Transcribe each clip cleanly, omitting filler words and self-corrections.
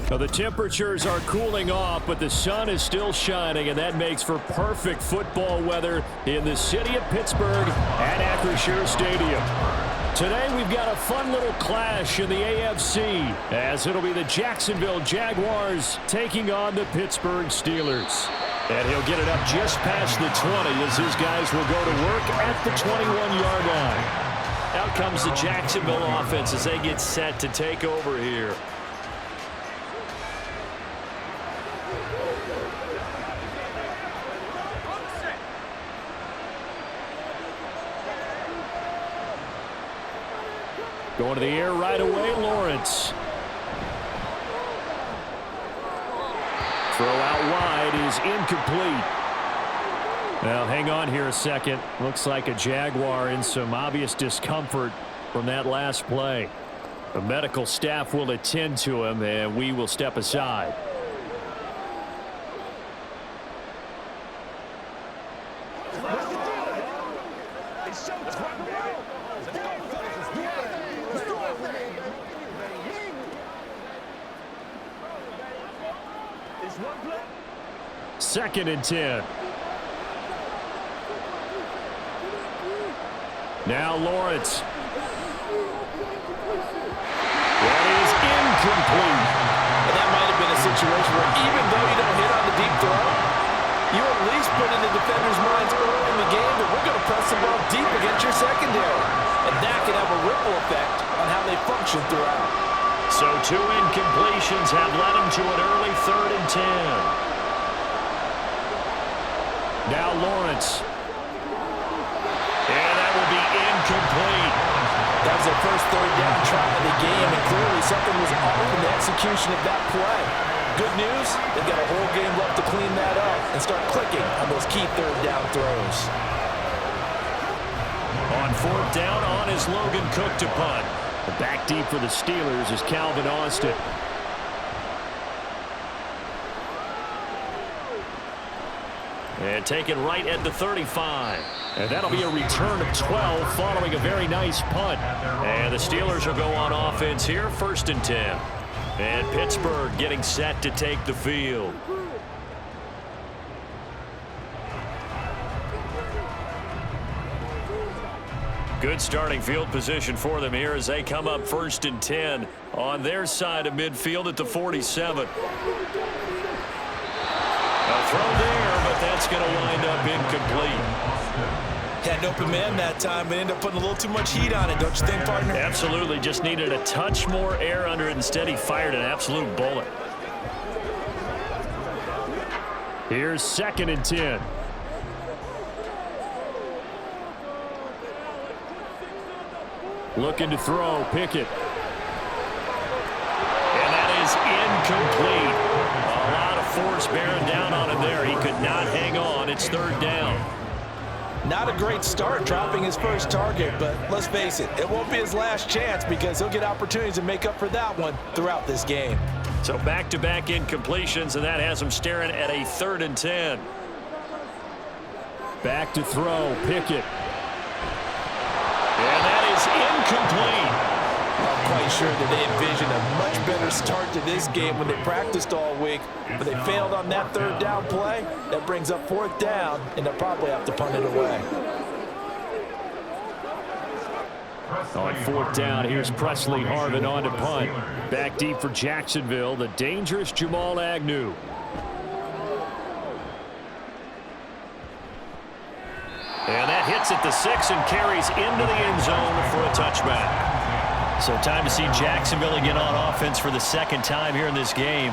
Well, the temperatures are cooling off, but the sun is still shining, and that makes for perfect football weather in the city of Pittsburgh at Acrisure Stadium. Today, we've got a fun little clash in the AFC, as it'll be the Jacksonville Jaguars taking on the Pittsburgh Steelers. And he'll get it up just past the 20 as his guys will go to work at the 21-yard line. Out comes the Jacksonville offense as they get set to take over here. Going to the air right away, Lawrence. Throw out wide is incomplete. Well, hang on here a second. Looks like a Jaguar in some obvious discomfort from that last play. The medical staff will attend to him, and we will step aside. Second and 10. Now Lawrence. That is incomplete. And that might have been a situation where even though you don't hit on the deep throw, you at least put in the defender's minds early in the game that we're going to press the ball deep against your secondary. And that can have a ripple effect on how they function throughout. So 2 incompletions have led him to an early 3rd and 10. Now Lawrence. And that will be incomplete. That was their first 3rd down try of the game, and clearly something was off in the execution of that play. Good news, they've got a whole game left to clean that up and start clicking on those key 3rd down throws. On 4th down, on is Logan Cook to punt. The back deep for the Steelers is Calvin Austin. And taken right at the 35. And that'll be a return of 12 following a very nice punt. And the Steelers will go on offense here, 1st and 10. And Pittsburgh getting set to take the field. Good starting field position for them here as they come up 1st and 10 on their side of midfield at the 47. A throw there, but that's going to wind up incomplete. Had an open man that time, but ended up putting a little too much heat on it, don't you think, partner? Absolutely. Just needed a touch more air under it. Instead, he fired an absolute bullet. Here's 2nd and 10. Looking to throw, Pickett. And that is incomplete. A lot of force bearing down on him there. He could not hang on. It's 3rd down. Not a great start dropping his first target, but let's face it, it won't be his last chance because he'll get opportunities to make up for that one throughout this game. So back-to-back incompletions, and that has him staring at a 3rd and 10. Back to throw, Pickett. And that is incomplete. I'm quite sure that they envisioned a much better start to this game when they practiced all week, but they failed on that 3rd down play. That brings up 4th down, and they'll probably have to punt it away. On 4th down, here's Presley Harvin on to punt. Back deep for Jacksonville, the dangerous Jamal Agnew. And that hits at the 6 and carries into the end zone for a touchback. So time to see Jacksonville again on offense for the 2nd time here in this game.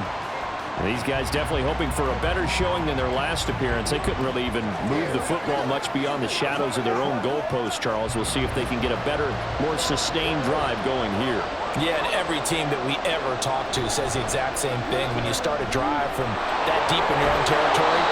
These guys definitely hoping for a better showing than their last appearance. They couldn't really even move the football much beyond the shadows of their own goalpost, Charles. We'll see if they can get a better, more sustained drive going here. Yeah, and every team that we ever talk to says the exact same thing. When you start a drive from that deep in your own territory,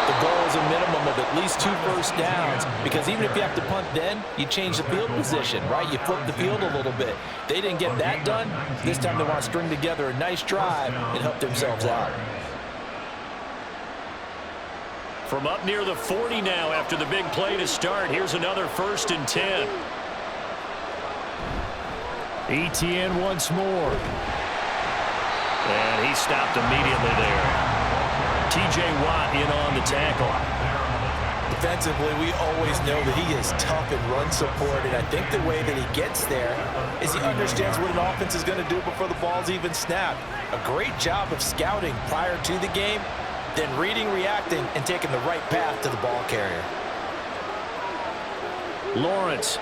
the goal is a minimum of at least 2 first downs, because even if you have to punt then, you change the field position, right? You flip the field a little bit. They didn't get that done. This time they want to string together a nice drive and help themselves out. From up near the 40 now after the big play to start, here's another 1st and 10. Etienne once more. And he stopped immediately there. T.J. Watt in on the tackle. Defensively, we always know that he is tough in run support, and I think the way that he gets there is he understands what an offense is going to do before the ball's even snapped. A great job of scouting prior to the game, then reading, reacting, and taking the right path to the ball carrier. Lawrence.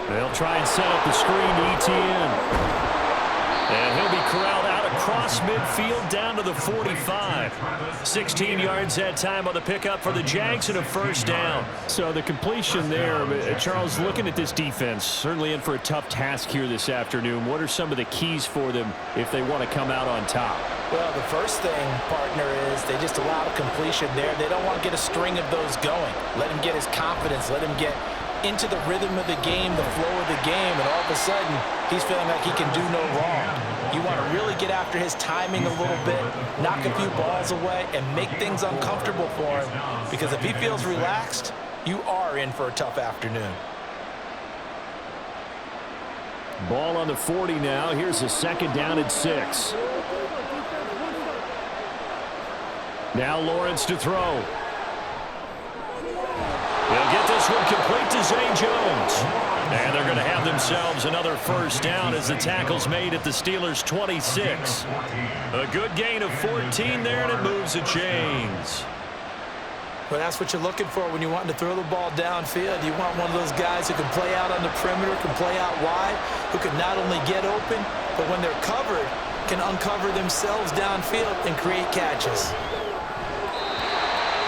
They'll try and set up the screen to ETN. And he'll be corralled out across midfield down to the 45. 16 yards that time on the pickup for the Jags and a first down. So the completion there, Charles, looking at this defense, certainly in for a tough task here this afternoon. What are some of the keys for them if they want to come out on top? Well, the first thing, partner, is they just allow the completion there. They don't want to get a string of those going. Let him get his confidence. Let him get into the rhythm of the game, the flow of the game, and all of a sudden, he's feeling like he can do no wrong. You want to really get after his timing a little bit, knock a few balls away, and make things uncomfortable for him, because if he feels relaxed, you are in for a tough afternoon. Ball on the 40 now. Here's a second down and 6. Now Lawrence to throw. They'll get this one complete to Zay Jones. And they're going to have themselves another first down as the tackle's made at the Steelers' 26. A good gain of 14 there, and it moves the chains. Well, that's what you're looking for when you want to throw the ball downfield. You want one of those guys who can play out on the perimeter, can play out wide, who can not only get open, but when they're covered, can uncover themselves downfield and create catches.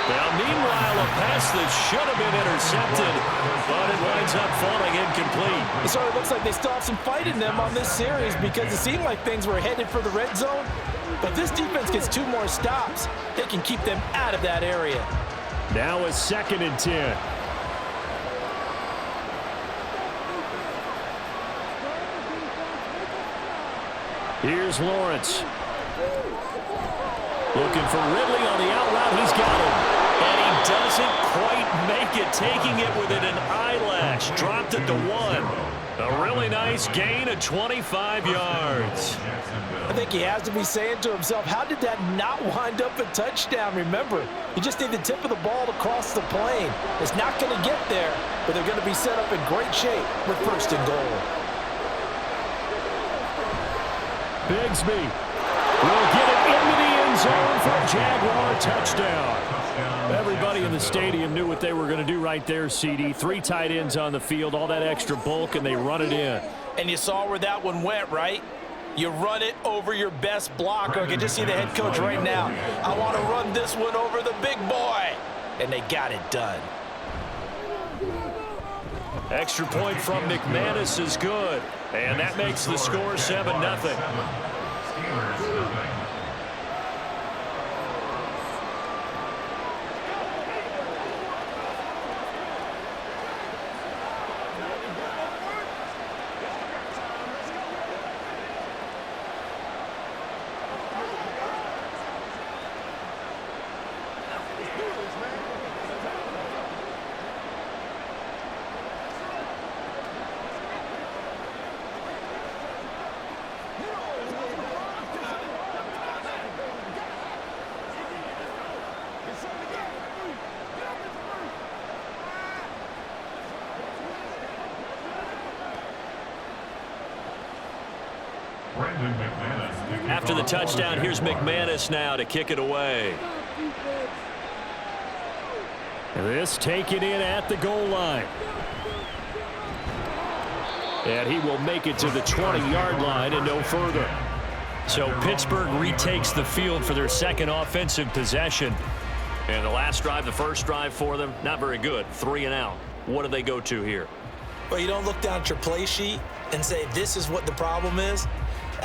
Now, meanwhile, a pass that should have been intercepted, but it winds up falling incomplete. It sort of looks like they still have some fight in them on this series because it seemed like things were headed for the red zone. But this defense gets 2 more stops. They can keep them out of that area. Now a 2nd and 10. Here's Lawrence. Looking for Ridley on the out route. He's got him. And he doesn't quite make it, taking it within an eyelash. Dropped it to 1. A really nice gain of 25 yards. I think he has to be saying to himself, how did that not wind up a touchdown? Remember, you just need the tip of the ball to cross the plane. It's not going to get there, but they're going to be set up in great shape with 1st and goal. Bigsby will get it into the end zone for a Jaguar touchdown. Everybody in the stadium knew what they were going to do right there, CD. 3 tight ends on the field, all that extra bulk, and they run it in. And you saw where that one went, right? You run it over your best blocker. I can just see the head coach right now. I want to run this one over the big boy. And they got it done. Extra point from McManus is good. And that makes the score 7-0. After the touchdown, here's McManus now to kick it away. This taken in at the goal line. And he will make it to the 20-yard line and no further. So Pittsburgh retakes the field for their 2nd offensive possession. And the last drive, the first drive for them, not very good. 3 and out. What do they go to here? Well, you don't look down at your play sheet and say, this is what the problem is.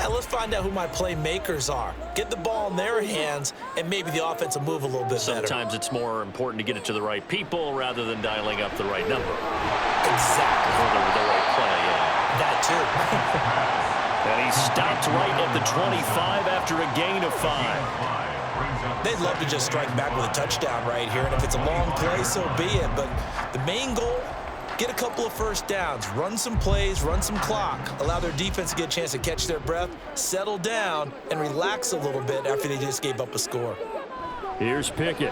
Let's find out who my playmakers are. Get the ball in their hands, and maybe the offense will move a little bit better. Sometimes it's more important to get it to the right people rather than dialing up the right number. Exactly. Or the right play, yeah. That too. And he stopped right at the 25 after a gain of 5. They'd love to just strike back with a touchdown right here, and if it's a long play, so be it. But the main goal, get a couple of first downs, run some plays, run some clock, allow their defense to get a chance to catch their breath, settle down, and relax a little bit after they just gave up a score. Here's Pickett.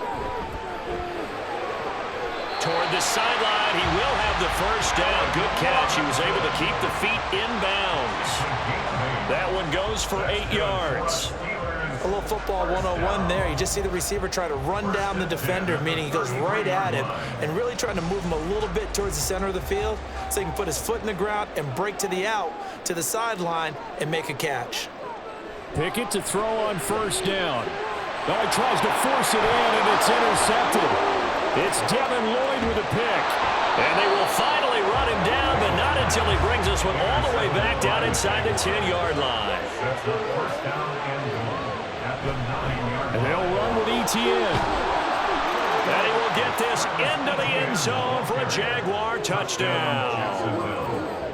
Toward the sideline, he will have the first down. Good catch. He was able to keep the feet in bounds. That one goes for 8 yards. A little football 101 there. You just see the receiver try to run down the defender, meaning he goes right at him and really trying to move him a little bit towards the center of the field so he can put his foot in the ground and break to the out, to the sideline, and make a catch. Pickett to throw on first down. Oh, he tries to force it in, and it's intercepted. It's Devin Lloyd with a pick. And they will finally run him down, but not until he brings us one all the way back down inside the 10-yard line. And they'll run with Etienne. And he will get this into the end zone for a Jaguar touchdown.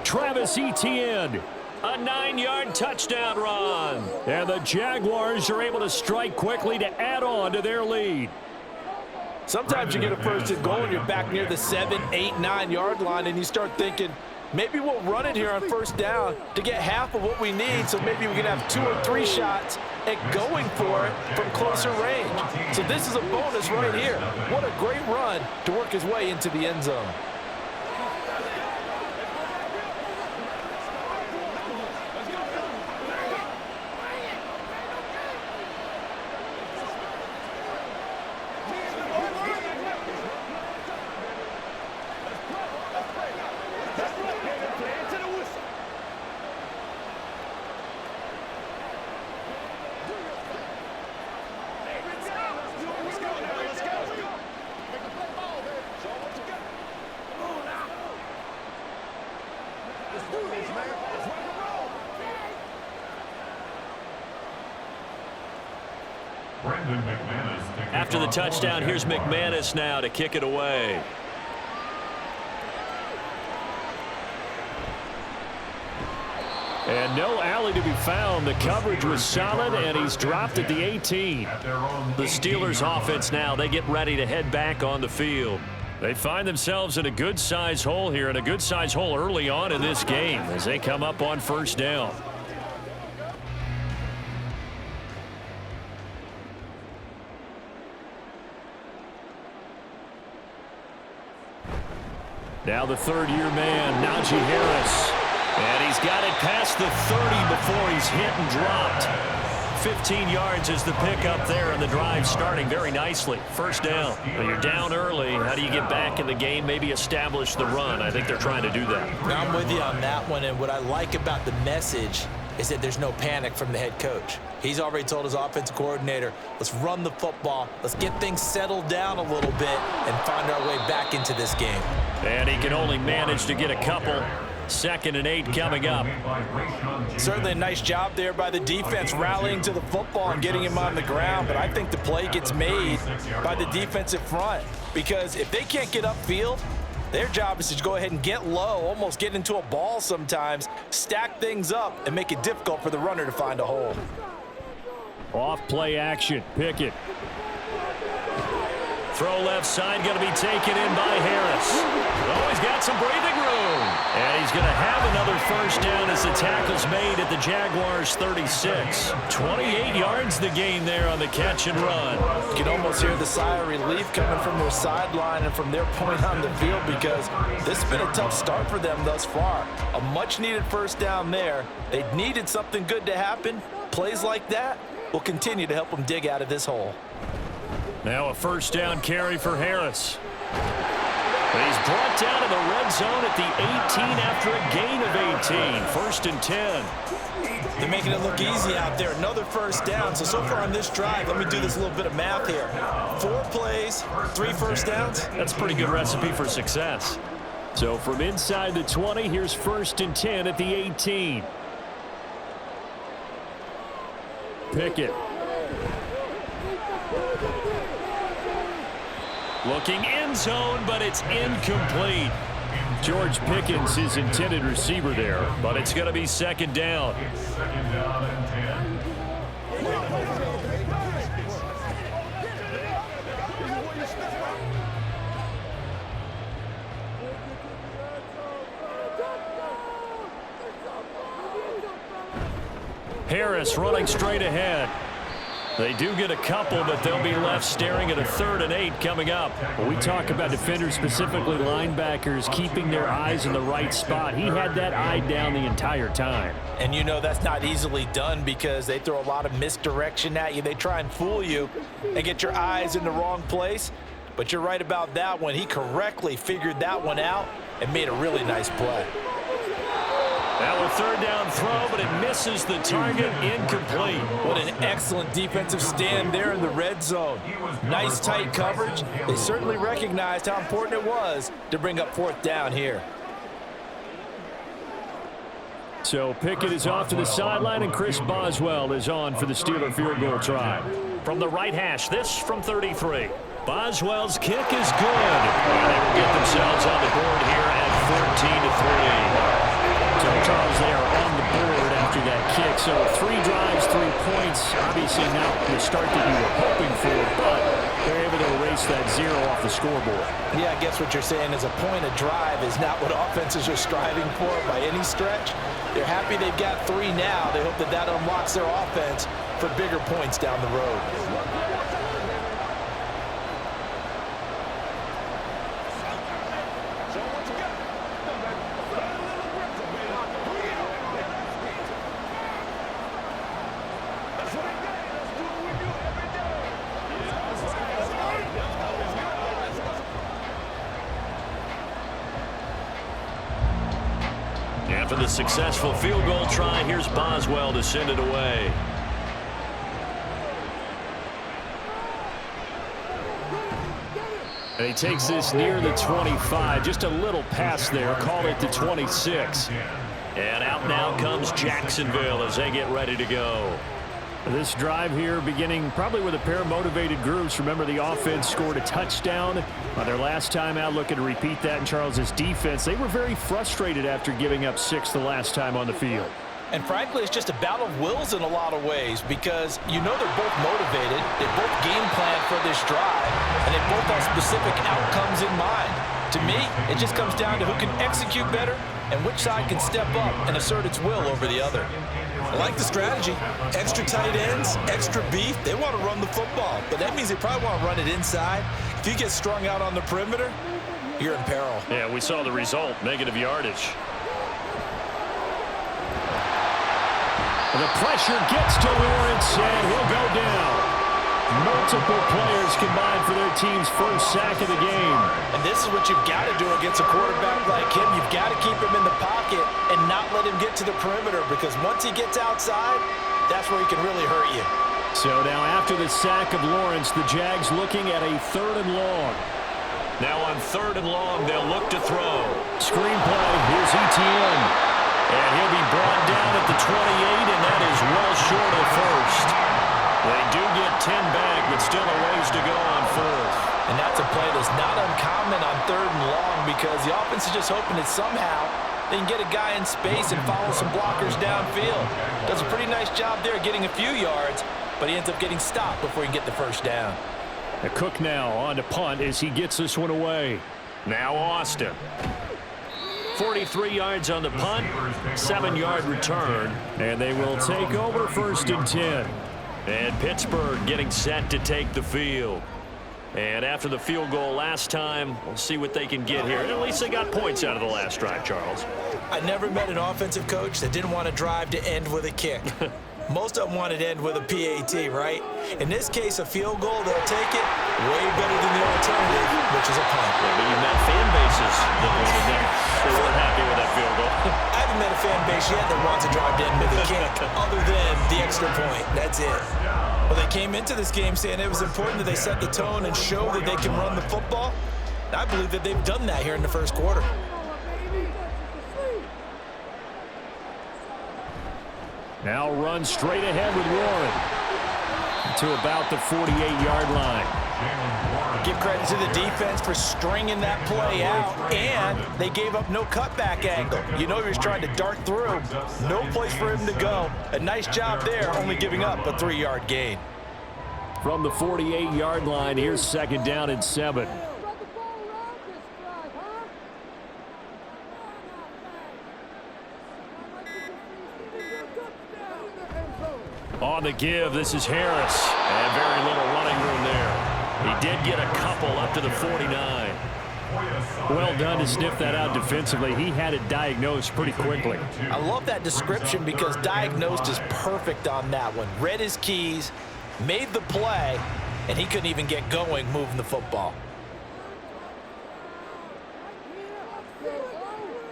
Travis Etienne. A 9-yard touchdown run. And the Jaguars are able to strike quickly to add on to their lead. Sometimes you get a first and goal and you're back near the 7, 8, 9-yard line and you start thinking, maybe we'll run it here on first down to get half of what we need, so maybe we can have 2 or 3 shots at going for it from closer range. So this is a bonus right here. What a great run to work his way into the end zone. After the touchdown, here's McManus now to kick it away. And no alley to be found. The coverage was solid, and he's dropped at the 18. The Steelers' offense now, they get ready to head back on the field. They find themselves in a good-sized hole here, and a good-sized hole early on in this game as they come up on first down. Now the third-year man, Najee Harris. And he's got it past the 30 before he's hit and dropped. 15 yards is the pickup there, and the drive starting very nicely. First down. Well, you're down early. How do you get back in the game, maybe establish the run? I think they're trying to do that. I'm with you on that one, and what I like about the message is that there's no panic from the head coach. He's already told his offensive coordinator, let's run the football, let's get things settled down a little bit and find our way back into this game. And he can only manage to get a couple. 2nd and 8 coming up. Certainly a nice job there by the defense rallying to the football and getting him on the ground, but I think the play gets made by the defensive front because if they can't get upfield, their job is to go ahead and get low, almost get into a ball sometimes, stack things up, and make it difficult for the runner to find a hole. Off play action. Pickett. Throw left side, going to be taken in by Harris. Oh, he's got some breathing room. And he's going to have another first down as the tackle's made at the Jaguars' 36. 28 yards the gain there on the catch and run. You can almost hear the sigh of relief coming from their sideline and from their point on the field because this has been a tough start for them thus far. A much-needed first down there. They needed something good to happen. Plays like that will continue to help them dig out of this hole. Now a first down carry for Harris. But he's brought down in the red zone at the 18 after a gain of 18. 1st and 10. They're making it look easy out there. Another first down. So far on this drive, let me do this little bit of math here. 4 plays, 3 first downs. That's a pretty good recipe for success. So from inside the 20, here's 1st and 10 at the 18. Pickett. Looking end zone, but it's incomplete. George Pickens, his intended receiver there, but it's going to be 2nd down. Harris running straight ahead. They do get a couple, but they'll be left staring at a 3rd and 8 coming up. When we talk about defenders, specifically linebackers, keeping their eyes in the right spot, he had that eye down the entire time. And you know that's not easily done because they throw a lot of misdirection at you. They try and fool you and get your eyes in the wrong place. But you're right about that one. He correctly figured that one out and made a really nice play. Now a 3rd down throw, but it misses the target, incomplete. What an excellent defensive stand there in the red zone. Nice tight coverage. They certainly recognized how important it was to bring up 4th down here. So Pickett is off to the sideline, and Chris Boswell is on for the Steeler field goal try. From the right hash, this from 33. Boswell's kick is good. And they will get themselves on the board here at 14-3. So, Charles, they are on the board after that kick. So 3 drives, 3 points. Obviously not the start that you were hoping for, but they're able to erase that 0 off the scoreboard. Yeah, I guess what you're saying is a point of drive is not what offenses are striving for by any stretch. They're happy they've got 3 now. They hope that that unlocks their offense for bigger points down the road. After the successful field goal try, here's Boswell to send it away. And he takes this near the 25. Just a little pass there. Call it the 26. And out now comes Jacksonville as they get ready to go. This drive here beginning probably with a pair of motivated groups. Remember, the offense scored a touchdown on their last time out. Looking to repeat that in Charles's defense. They were very frustrated after giving up 6 the last time on the field. And frankly, it's just a battle of wills in a lot of ways because you know they're both motivated. They both game plan for this drive, and they both have specific outcomes in mind. To me, it just comes down to who can execute better and which side can step up and assert its will over the other. I like the strategy. Extra tight ends, extra beef. They want to run the football, but that means they probably want to run it inside. If you get strung out on the perimeter, you're in peril. Yeah, we saw the result, negative yardage. The pressure gets to Lawrence, and he'll go down. Multiple players combined for their team's first sack of the game. And this is what you've got to do against a quarterback like him. You've got to keep him in the pocket and not let him get to the perimeter because once he gets outside, that's where he can really hurt you. So now after the sack of Lawrence, the Jags looking at a 3rd and long. Now on 3rd and long, they'll look to throw. Screen play, here's ETN. And he'll be brought down at the 28, and that is well short of first. They do get 10 back, but still a ways to go on 4th. And that's a play that's not uncommon on 3rd and long because the offense is just hoping that somehow they can get a guy in space and follow some blockers downfield. Does a pretty nice job there getting a few yards, but he ends up getting stopped before he can get the first down. A Cook now on to punt as he gets this one away. Now Austin. 43 yards on the punt, 7-yard return. And they will take over 1st and 10. And Pittsburgh getting set to take the field. And after the field goal last time, we'll see what they can get here. At least they got points out of the last drive, Charles. I never met an offensive coach that didn't want to drive to end with a kick. Most of them want it to end with a PAT, right? In this case, a field goal, they'll take it way better than the alternative, which is a punt. Yeah, but you've met fan bases that they weren't happy with that field goal. I haven't met a fan base yet that wants to drive to end with a kick, other than the extra point. That's it. Well, they came into this game saying it was important that they set the tone and show that they can run the football. I believe that they've done that here in the first quarter. Now run straight ahead with Warren to about the 48-yard line. Give credit to the defense for stringing that play out, and they gave up no cutback angle. You know he was trying to dart through. No place for him to go. A nice job there, only giving up a 3-yard gain. From the 48-yard line, here's 2nd down and 7. On the give, this is Harris. And very little running room there. He did get a couple up to the 49. Well done to sniff that out defensively. He had it diagnosed pretty quickly. I love that description because diagnosed is perfect on that one. Read his keys, made the play, and he couldn't even get going moving the football.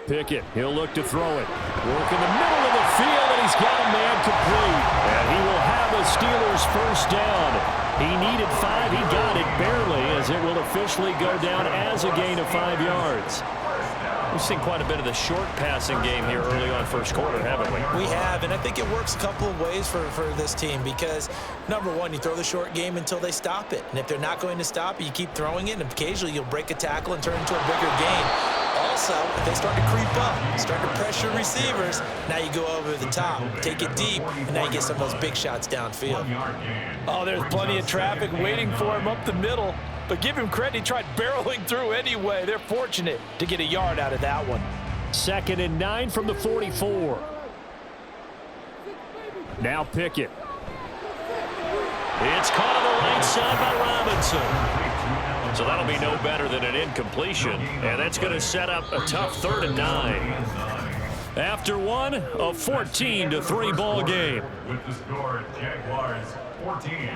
Pickett, he'll look to throw it. Work in the middle of the field, and he's got a man complete. And he will have a Steelers first down. He needed 5. He got it barely, as it will officially go down as a gain of 5 yards. We've seen quite a bit of the short passing game here early on first quarter, haven't we? We have, and I think it works a couple of ways for this team because, number one, you throw the short game until they stop it. And if they're not going to stop it, you keep throwing it, and occasionally you'll break a tackle and turn it into a bigger gain. Also, if they start to creep up, start to pressure receivers, now you go over the top, take it deep, and now you get some of those big shots downfield. Oh, there's plenty of traffic waiting for him up the middle. But give him credit, he tried barreling through anyway. They're fortunate to get a yard out of that one. 2nd and 9 from the 44. Now Pickett. It's caught on the right side by Robinson. So that'll be no better than an incompletion. And that's going to set up a tough 3rd and 9. After one, a 14-3 ball game. With the score, Jaguars 14.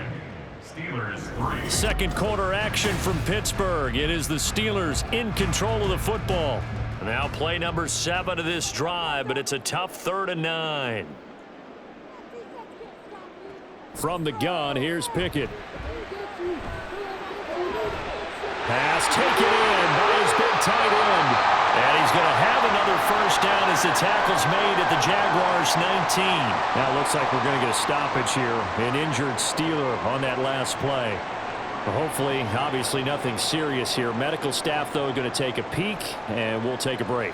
Steelers 3. Second quarter action from Pittsburgh. It is the Steelers in control of the football. Now play number 7 of this drive, but it's a tough 3rd and 9. From the gun, here's Pickett. Pass taken in by his big tight end. And he's going to have another first down as the tackle's made at the Jaguars 19. Now it looks like we're going to get a stoppage here. An injured Steeler on that last play. Hopefully, obviously nothing serious here. Medical staff, though, going to take a peek, and we'll take a break.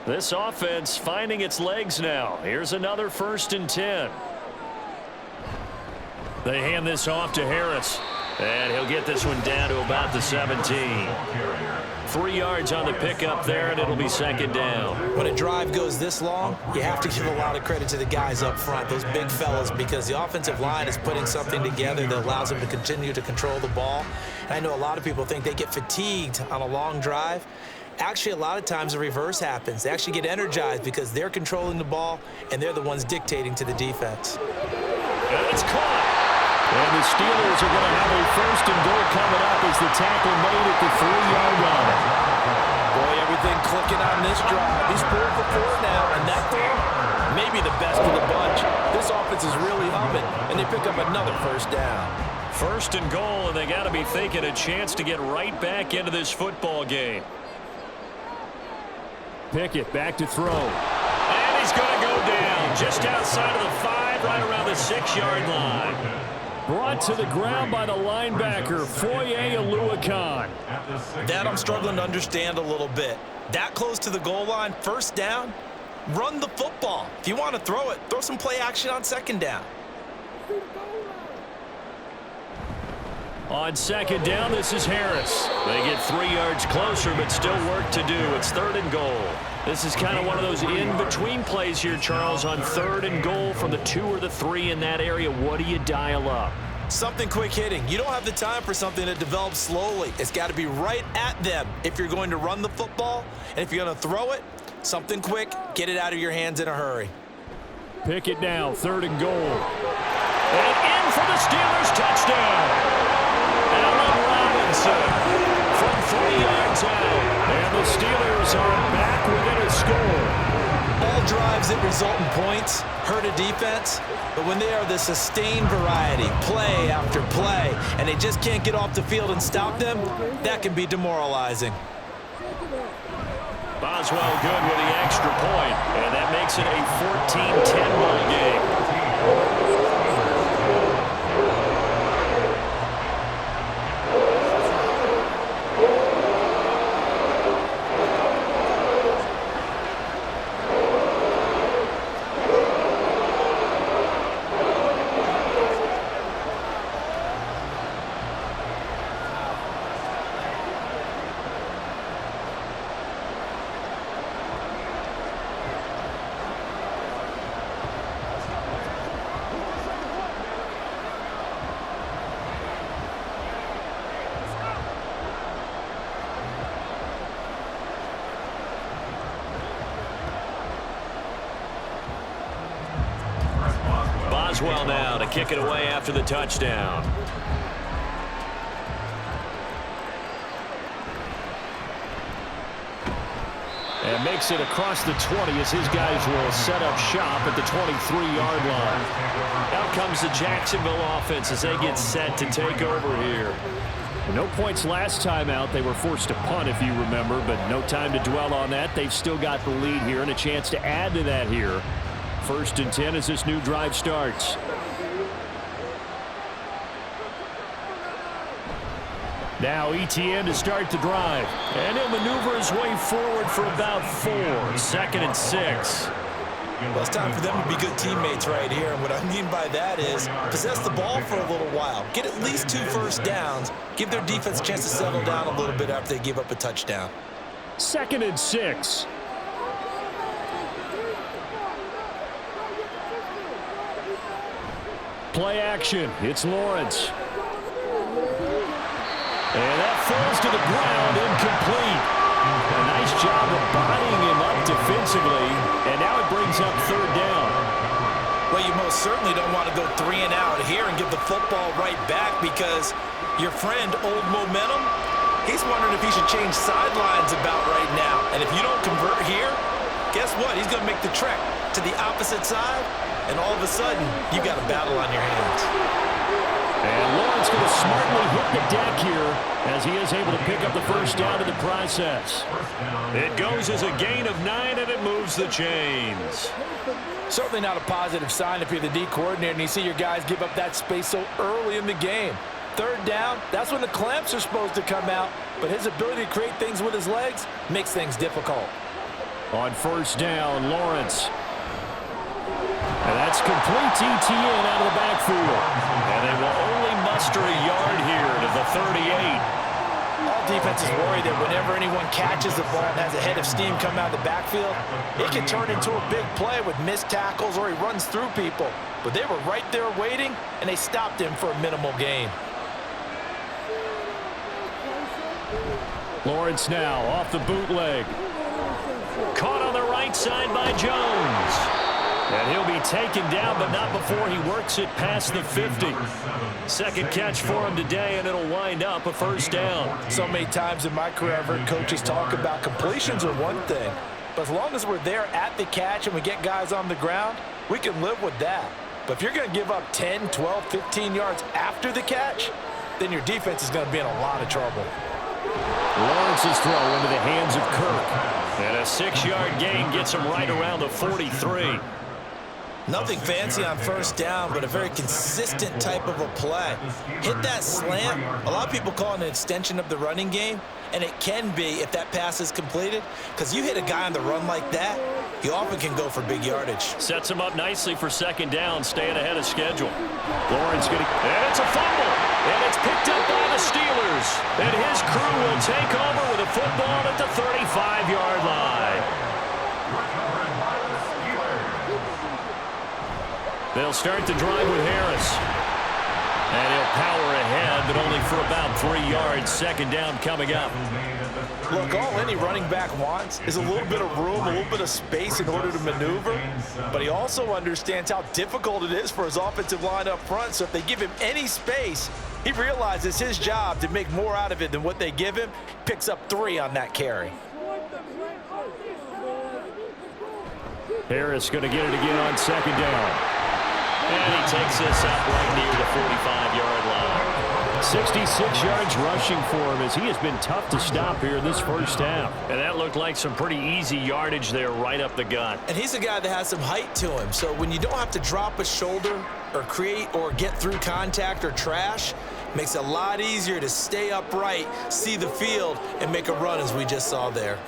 This offense finding its legs now. Here's another 1st and 10. They hand this off to Harris. And he'll get this one down to about the 17. 3 yards on the pickup there, and it'll be 2nd down. When a drive goes this long, you have to give a lot of credit to the guys up front, those big fellas, because the offensive line is putting something together that allows them to continue to control the ball. And I know a lot of people think they get fatigued on a long drive. Actually, a lot of times the reverse happens. They actually get energized because they're controlling the ball, and they're the ones dictating to the defense. And it's caught. And the Steelers are going to have a 1st and goal coming up as the tackle made at the 3-yard line. Boy, everything clicking on this drive. He's 4 for 4 now, and that throw, maybe the best of the bunch. This offense is really humming, and they pick up another first down. 1st and goal, and they got to be thinking a chance to get right back into this football game. Pickett back to throw. And he's going to go down just outside of the 5, right around the 6-yard line. Brought to the ground by the linebacker, Foye Oluokun. That I'm struggling to understand a little bit. That close to the goal line, 1st down, run the football. If you want to throw it, throw some play action on 2nd down. On 2nd down, this is Harris. They get 3 yards closer, but still work to do. It's 3rd and goal. This is kind of one of those in-between plays here, Charles, on 3rd and goal from the 2 or the 3 in that area. What do you dial up? Something quick hitting. You don't have the time for something that develops slowly. It's got to be right at them if you're going to run the football. And if you're going to throw it, something quick, get it out of your hands in a hurry. Pickett now, 3rd and goal. And in for the Steelers, touchdown. Allen Robinson from 3 yards out. And the Steelers are back within a score. All drives that result in points hurt a defense, but when they are the sustained variety, play after play, and they just can't get off the field and stop them, that can be demoralizing. Boswell good with the extra point, and that makes it a 14-10 ball game. Boswell now to kick it away after the touchdown. And makes it across the 20 as his guys will set up shop at the 23-yard line. Out comes the Jacksonville offense as they get set to take over here. No points last time out. They were forced to punt, if you remember, but no time to dwell on that. They've still got the lead here and a chance to add to that here. 1st and 10 as this new drive starts. Now ETN to start the drive. And he'll maneuver his way forward for about 4. 2nd and 6. Well, it's time for them to be good teammates right here. And what I mean by that is possess the ball for a little while. Get at least 2 first downs. Give their defense a chance to settle down a little bit after they give up a touchdown. 2nd and 6. Play action. It's Lawrence. And that falls to the ground, incomplete. A nice job of bodying him up defensively, and now it brings up 3rd down. Well, you most certainly don't want to go 3 and out here and give the football right back because your friend, Old Momentum, he's wondering if he should change sidelines about right now. And if you don't convert here, guess what? He's going to make the trek to the opposite side, and all of a sudden, you got a battle on your hands. And Lawrence going to smartly hit the deck here as he is able to pick up the 1st down in the process. It goes as a gain of 9, and it moves the chains. Certainly not a positive sign if you're the D coordinator and you see your guys give up that space so early in the game. 3rd down, that's when the clamps are supposed to come out, but his ability to create things with his legs makes things difficult. On 1st down, Lawrence. And that's complete to ETN out of the backfield. And they will only muster a yard here to the 38. All defenses worry that whenever anyone catches the ball and has a head of steam come out of the backfield, it can turn into a big play with missed tackles or he runs through people. But they were right there waiting, and they stopped him for a minimal gain. Lawrence now off the bootleg. Caught on the right side by Jones. And he'll be taken down, but not before he works it past the 50. 2nd catch for him today, and it'll wind up a 1st down. So many times in my career, I've heard coaches talk about completions are one thing. But as long as we're there at the catch and we get guys on the ground, we can live with that. But if you're going to give up 10, 12, 15 yards after the catch, then your defense is going to be in a lot of trouble. Lawrence's throw into the hands of Kirk. And a 6-yard gain gets him right around the 43. Nothing fancy on 1st down, but a very consistent type of a play. Hit that slant. A lot of people call it an extension of the running game, and it can be if that pass is completed, because you hit a guy on the run like that, he often can go for big yardage. Sets him up nicely for 2nd down, staying ahead of schedule. Lawrence and it's a fumble, and it's picked up by the Steelers. And his crew will take over with a football at the 35-yard line. They'll start the drive with Harris. And he'll power ahead, but only for about 3 yards. 2nd down coming up. Look, all any running back wants is a little bit of room, a little bit of space in order to maneuver. But he also understands how difficult it is for his offensive line up front. So if they give him any space, he realizes his job to make more out of it than what they give him. Picks up 3 on that carry. Harris going to get it again on 2nd down. And he takes this up right near the 45-yard line. 66 yards rushing for him as he has been tough to stop here in this 1st half. And that looked like some pretty easy yardage there right up the gut. And he's a guy that has some height to him. So when you don't have to drop a shoulder or create or get through contact or trash, makes it a lot easier to stay upright, see the field, and make a run as we just saw there.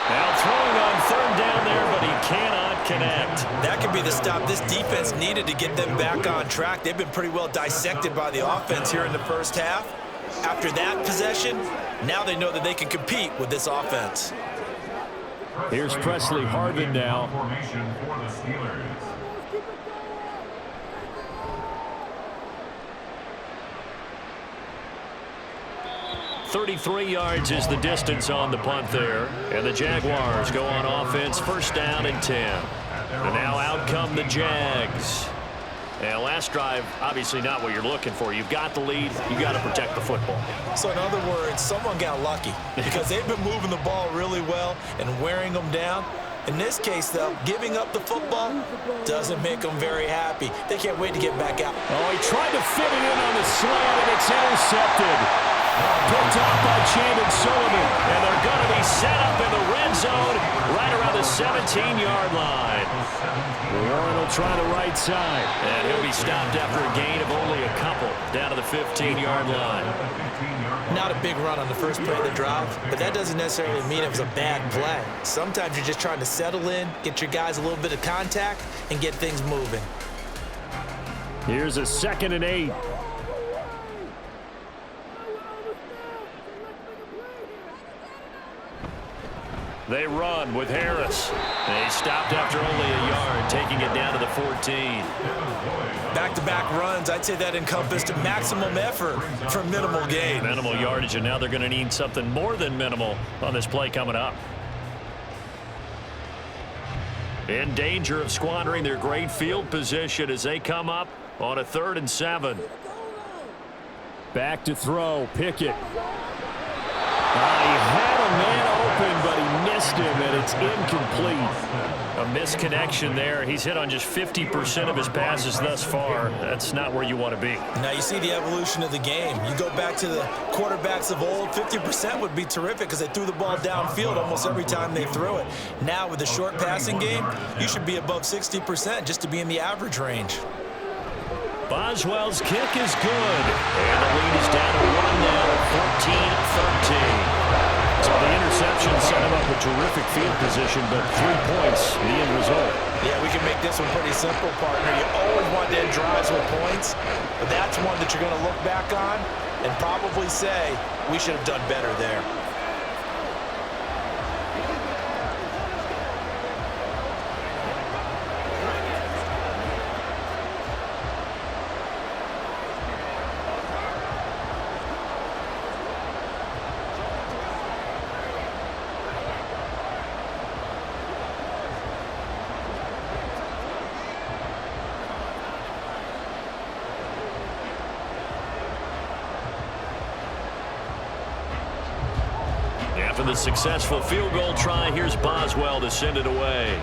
Now throwing on 3rd down there, but he cannot connect. That could be the stop this defense needed to get them back on track. They've been pretty well dissected by the offense here in the 1st half. After that possession, now they know that they can compete with this offense. Here's Presley Harvin now. Formation for the Steelers. 33 yards is the distance on the punt there. And the Jaguars go on offense, 1st down and 10. And now out come the Jags. And last drive, obviously not what you're looking for. You've got the lead. You've got to protect the football. So in other words, someone got lucky because they've been moving the ball really well and wearing them down. In this case, though, giving up the football doesn't make them very happy. They can't wait to get back out. Oh, he tried to fit it in on the slant, and it's intercepted. Picked off by Jaden Sullivan. And they're going to be set up in the red zone right around the 17-yard line. Warren will try the right side. And he'll be stopped after a gain of only a couple down to the 15-yard line. Not a big run on the first play of the drive, but that doesn't necessarily mean it was a bad play. Sometimes you're just trying to settle in, get your guys a little bit of contact, and get things moving. Here's a 2nd and 8. They run with Harris. They stopped after only a yard, taking it down to the 14. Back-to-back runs, I'd say that encompassed maximum effort for minimal gain. Minimal yardage, and now they're going to need something more than minimal on this play coming up. In danger of squandering their great field position as they come up on a 3rd and 7. Back to throw, Pickett. He had a man open, but he missed him, and it's incomplete. A misconnection there. He's hit on just 50% of his passes thus far. That's not where you want to be. Now you see the evolution of the game. You go back to the quarterbacks of old, 50% would be terrific because they threw the ball downfield almost every time they threw it. Now with the short passing game, you should be above 60% just to be in the average range. Boswell's kick is good. And the lead is down to 1 now at 14-13. So the interception set him up a terrific field position, but 3 points, the end result. Yeah, we can make this one pretty simple, partner. You always want to end drives with points, but that's one that you're going to look back on and probably say, we should have done better there. After the successful field goal try, here's Boswell to send it away.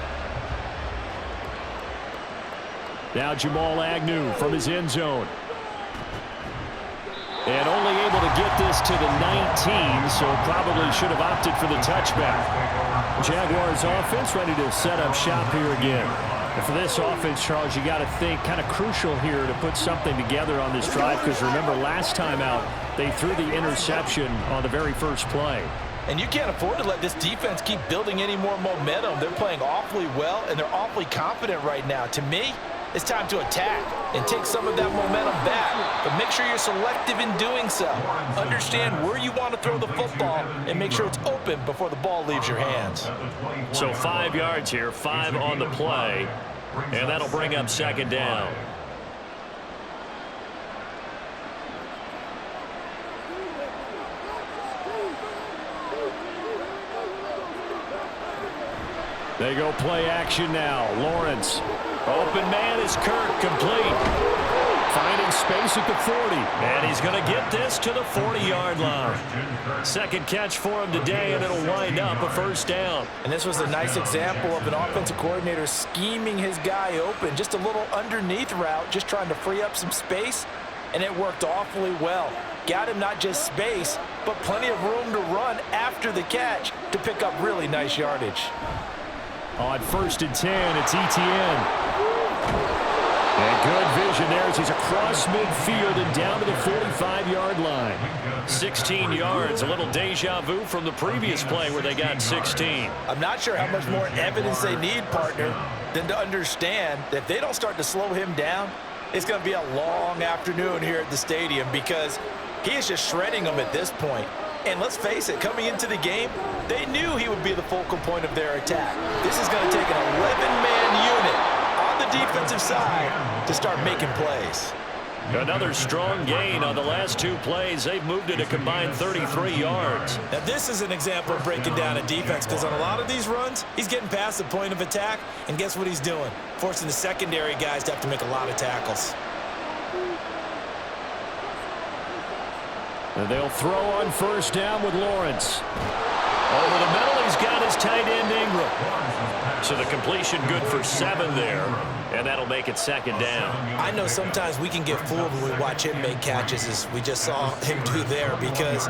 Now Jamal Agnew from his end zone. And only able to get this to the 19, so probably should have opted for the touchback. Jaguars offense ready to set up shop here again. And for this offense, Charles, you got to think kind of crucial here to put something together on this drive, because remember last time out they threw the interception on the very first play. And you can't afford to let this defense keep building any more momentum. They're playing awfully well, and they're awfully confident right now. To me, it's time to attack and take some of that momentum back. But make sure you're selective in doing so. Understand where you want to throw the football and make sure it's open before the ball leaves your hands. So 5 yards here, 5 on the play, and that'll bring up 2nd down. They go play action now. Lawrence. Open man is Kirk, complete. Finding space at the 40. And he's going to get this to the 40-yard line. 2nd catch for him today, and it'll wind up a 1st down. And this was a nice example of an offensive coordinator scheming his guy open. Just a little underneath route, just trying to free up some space, and it worked awfully well. Got him not just space, but plenty of room to run after the catch to pick up really nice yardage. On 1st and 10, it's Etienne. And good vision there as he's across midfield and down to the 45-yard line. 16 yards, a little deja vu from the previous play where they got 16. I'm not sure how much more evidence they need, partner, than to understand that if they don't start to slow him down, it's going to be a long afternoon here at the stadium, because he is just shredding them at this point. And let's face it, coming into the game, they knew he would be the focal point of their attack. This is going to take an 11-man unit on the defensive side to start making plays. Another strong gain on the last 2 plays. They've moved it a combined 33 yards. Now, this is an example of breaking down a defense, because on a lot of these runs, he's getting past the point of attack, and guess what he's doing? Forcing the secondary guys to have to make a lot of tackles. And they'll throw on first down with Lawrence. Over the middle, he's got his tight end Ingram. So the completion good for 7 there, and that'll make it second down. I know sometimes we can get fooled when we watch him make catches, as we just saw him do there, because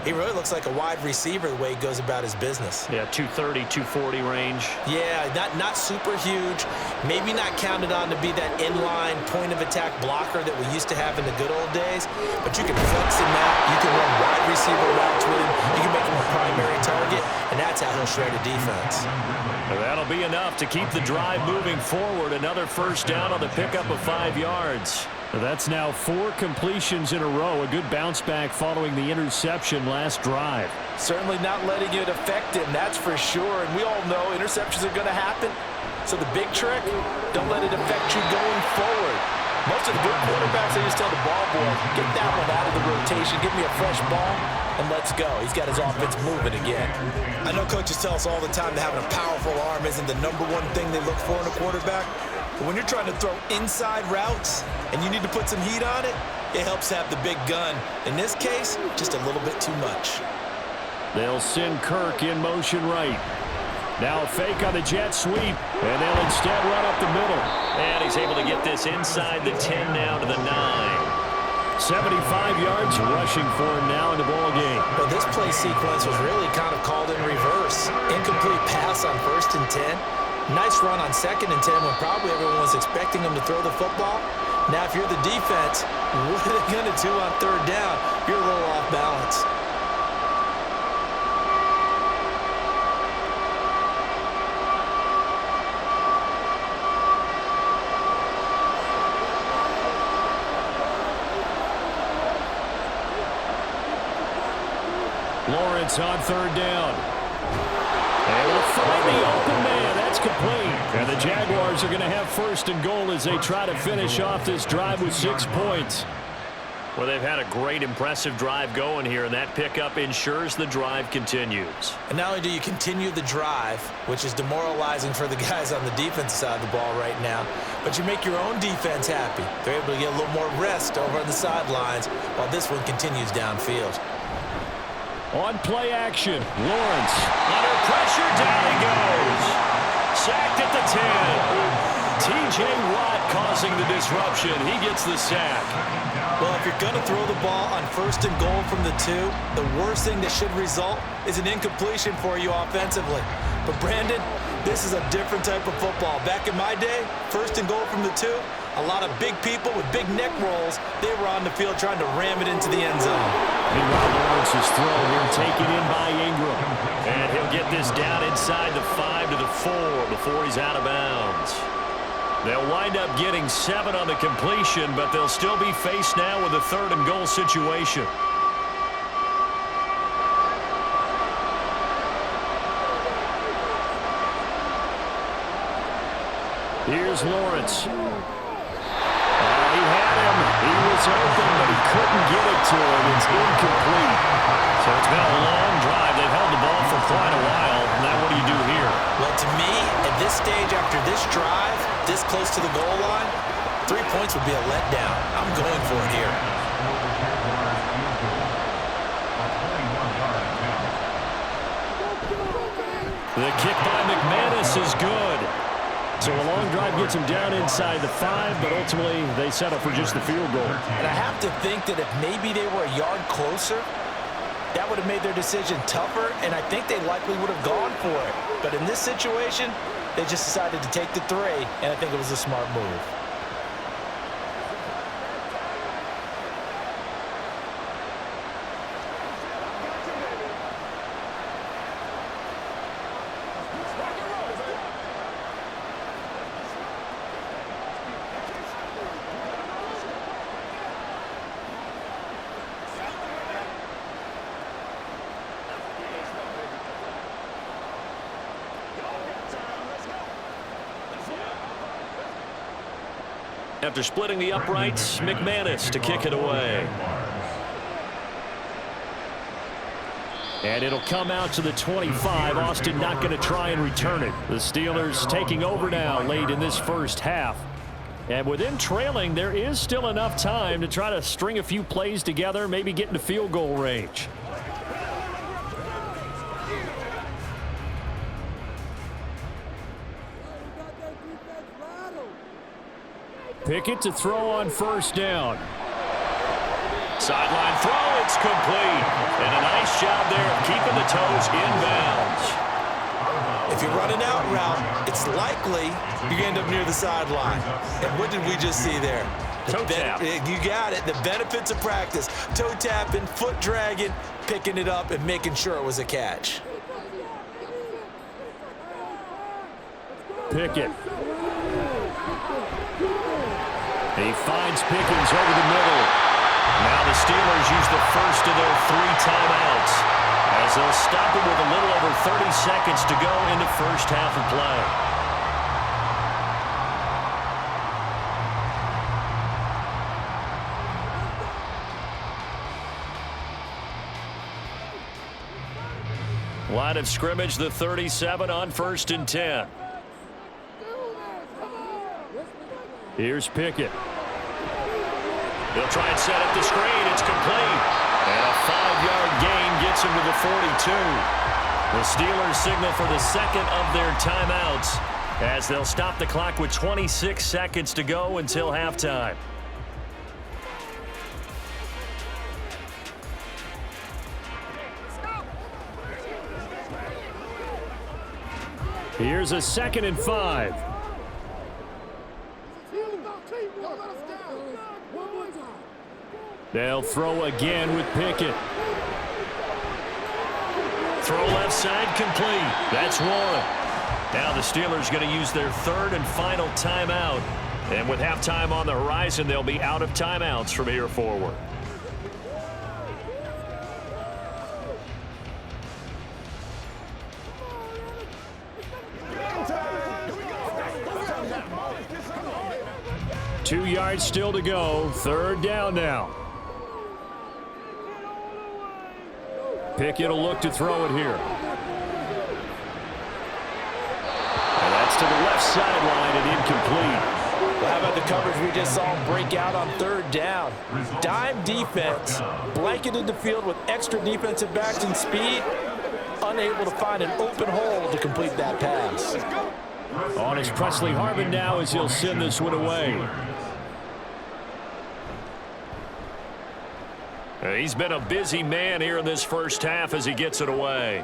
he really looks like a wide receiver the way he goes about his business. Yeah, 230, 240 range. Yeah, not super huge, maybe not counted on to be that inline point-of-attack blocker that we used to have in the good old days, but you can flex in that. You can run wide receiver routes with him. You can make him a primary target, and that's how he'll shred a defense. That'll be enough to keep the drive moving forward. Another first down on the pickup of 5 yards. That's now 4 completions in a row. A good bounce back following the interception last drive. Certainly not letting it affect him, that's for sure. And we all know interceptions are going to happen. So the big trick, don't let it affect you going forward. Most of the good quarterbacks, they just tell the ball boy, get that one out of the rotation, give me a fresh ball, and let's go. He's got his offense moving again. I know coaches tell us all the time that having a powerful arm isn't the #1 thing they look for in a quarterback. But when you're trying to throw inside routes and you need to put some heat on it, it helps have the big gun. In this case, just a little bit too much. They'll send Kirk in motion right. Now a fake on the jet sweep, and they'll instead run up the middle. And he's able to get this inside the 10 now to the 9. 75 yards rushing for him now in the ball game. But this play sequence was really kind of called in reverse. Incomplete pass on 1st and 10. Nice run on 2nd and 10 when probably everyone was expecting him to throw the football. Now, if you're the defense, what are they going to do on 3rd down? You're a little off balance. Lawrence on 3rd down. They will find the open man. That's complete. And the Jaguars are going to have 1st and goal as they try to finish off this drive with 6 points. Well, they've had a great, impressive drive going here, and that pickup ensures the drive continues. And not only do you continue the drive, which is demoralizing for the guys on the defensive side of the ball right now, but you make your own defense happy. They're able to get a little more rest over on the sidelines while this one continues downfield. On play action, Lawrence. Under pressure, down he goes. Sacked at the 10. T.J. Watt causing the disruption. He gets the sack. Well, if you're going to throw the ball on 1st and goal from the 2, the worst thing that should result is an incompletion for you offensively. But, Brandon, this is a different type of football. Back in my day, 1st and goal from the 2, a lot of big people with big neck rolls, they were on the field trying to ram it into the end zone. Meanwhile, Lawrence's throw here taken in by Ingram. And he'll get this down inside the 5 to the 4 before he's out of bounds. They'll wind up getting 7 on the completion, but they'll still be faced now with a 3rd and goal situation. Here's Lawrence. He had him. He was open, but he couldn't get it to him. It's incomplete. So it's been a long drive. They've held the ball for quite a while. Now what do you do here? Well, to me, at this stage after this drive, this close to the goal line, 3 points would be a letdown. I'm going for it here. The kick by McManus is good. So a long drive gets him down inside the 5, but ultimately they settle for just the field goal. And I have to think that if maybe they were a yard closer, that would have made their decision tougher, and I think they likely would have gone for it. But in this situation, they just decided to take the 3, and I think it was a smart move. After splitting the uprights, McManus to kick it away. And it'll come out to the 25. Austin not going to try and return it. The Steelers taking over now late in this first half. And with them trailing, there is still enough time to try to string a few plays together, maybe get into field goal range. Pickett to throw on first down. Sideline throw, it's complete. And a nice job there of keeping the toes inbounds. If you run an out route, it's likely you're going to end up near the sideline. And what did we just see there? Toe tap. You got it. The benefits of practice. Toe tapping, foot dragging, picking it up, and making sure it was a catch. Pickett. He finds Pickens over the middle. Now the Steelers use the first of their 3 timeouts as they'll stop it with a little over 30 seconds to go in the first half of play. Line of scrimmage, the 37 on 1st and 10. Here's Pickett. They'll try and set up the screen. It's complete. And a 5-yard gain gets him to the 42. The Steelers signal for the second of their timeouts as they'll stop the clock with 26 seconds to go until halftime. Here's a 2nd and 5. They'll throw again with Pickett. Throw left side complete. That's one. Now the Steelers going to use their 3rd and final timeout. And with halftime on the horizon, they'll be out of timeouts from here forward. Two yards still to go. 3rd down now. Pickett will look to throw it here. And that's to the left sideline and incomplete. Well, how about the coverage we just saw break out on 3rd down? Dime defense, blanketed the field with extra defensive backs and speed, unable to find an open hole to complete that pass. On is Presley Harvin now as he'll send this one away. He's been a busy man here in this first half as he gets it away.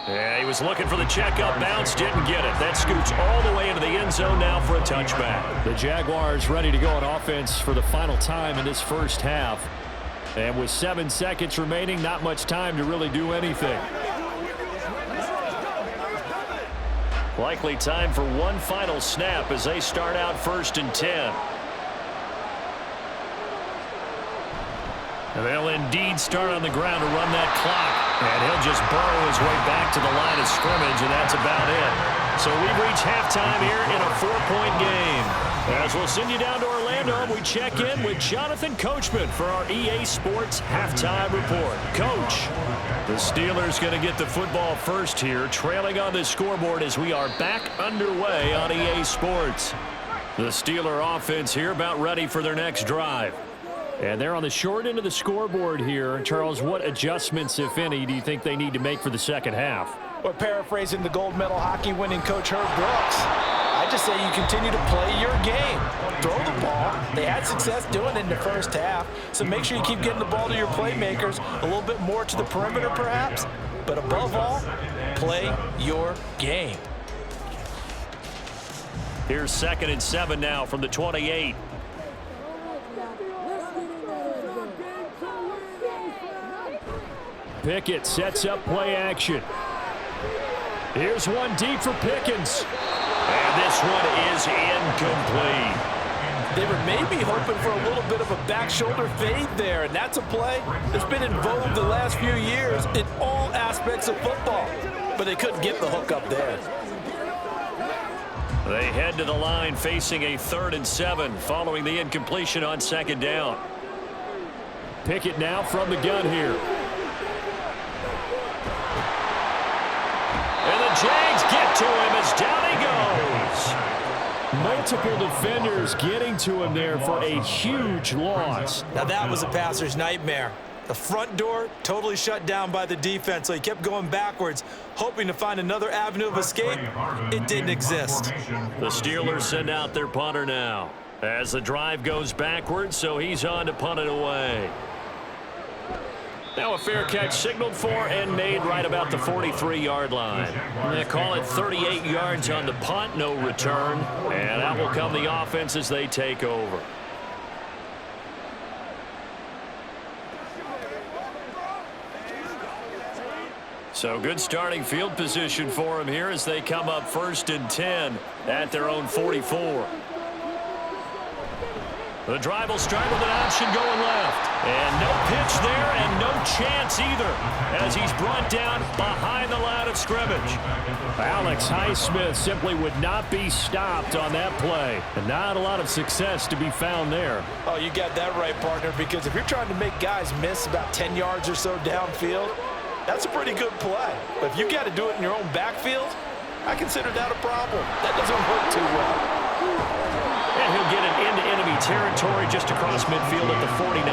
Yeah, he was looking for the checkup bounce, didn't get it. That scoots all the way into the end zone now for a touchback. The Jaguars ready to go on offense for the final time in this first half. And with 7 seconds remaining, not much time to really do anything. Likely time for one final snap as they start out 1st and 10. And they'll indeed start on the ground to run that clock. And he'll just burrow his way back to the line of scrimmage, and that's about it. So we've reached halftime here in a 4-point game. As we'll send you down to Orlando, we check in with Jonathan Coachman for our EA Sports Halftime Report. Coach. The Steelers going to get the football first here, trailing on the scoreboard as we are back underway on EA Sports. The Steeler offense here about ready for their next drive. And they're on the short end of the scoreboard here. Charles, what adjustments, if any, do you think they need to make for the second half? Well, paraphrasing the gold medal hockey winning coach Herb Brooks, I just say you continue to play your game. Throw the ball. They had success doing it in the first half, so make sure you keep getting the ball to your playmakers, a little bit more to the perimeter perhaps, but above all, play your game. Here's 2nd and 7 now from the 28. Pickett sets up play action. Here's one deep for Pickens. And this one is incomplete. They were maybe hoping for a little bit of a back shoulder fade there, and that's a play that's been in vogue the last few years in all aspects of football. But they couldn't get the hook up there. They head to the line facing a 3rd and 7 following the incompletion on 2nd down. Pickett now from the gun here. And the Jags get to him as down he goes. Multiple defenders getting to him there for a huge loss. Now that was a passer's nightmare. The front door totally shut down by the defense, so he kept going backwards, hoping to find another avenue of escape. It didn't exist. The Steelers send out their punter now as the drive goes backwards, so he's on to punt it away. Now a fair catch signaled for and made right about the 43-yard line. They call it 38 yards on the punt, no return, and out will come the offense as they take over. So good starting field position for him here as they come up 1st and 10 at their own 44. The drive will start with an option going left. And no pitch there and no chance either as he's brought down behind the line of scrimmage. Alex Highsmith simply would not be stopped on that play. And not a lot of success to be found there. Oh, you got that right, partner, because if you're trying to make guys miss about 10 yards or so downfield, that's a pretty good play. But if you got to do it in your own backfield, I consider that a problem. That doesn't work too well. And he'll get it into enemy territory just across midfield at the 49.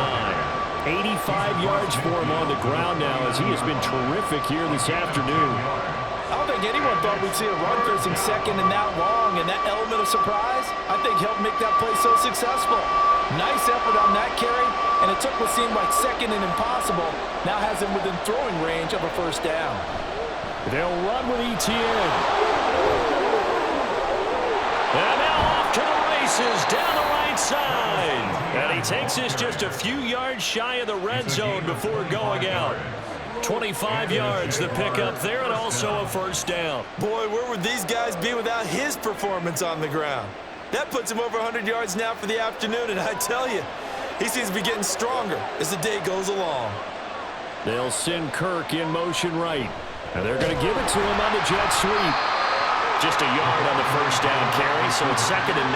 85 yards for him on the ground now as he has been terrific here this afternoon. I don't think anyone thought we'd see a run facing second and that long, and that element of surprise, I think, helped make that play so successful. Nice effort on that carry, and it took what seemed like second and impossible, now has him within throwing range of a 1st down. They'll run with ETN. And now off to the races down the right side. And he takes us just a few yards shy of the red zone before going out. 25 yards the pickup there, and also a 1st down. Boy, where would these guys be without his performance on the ground? That puts him over 100 yards now for the afternoon, and I tell you, he seems to be getting stronger as the day goes along. They'll send Kirk in motion right. And they're going to give it to him on the jet sweep. Just a yard on the 1st down carry, so it's 2nd and 9.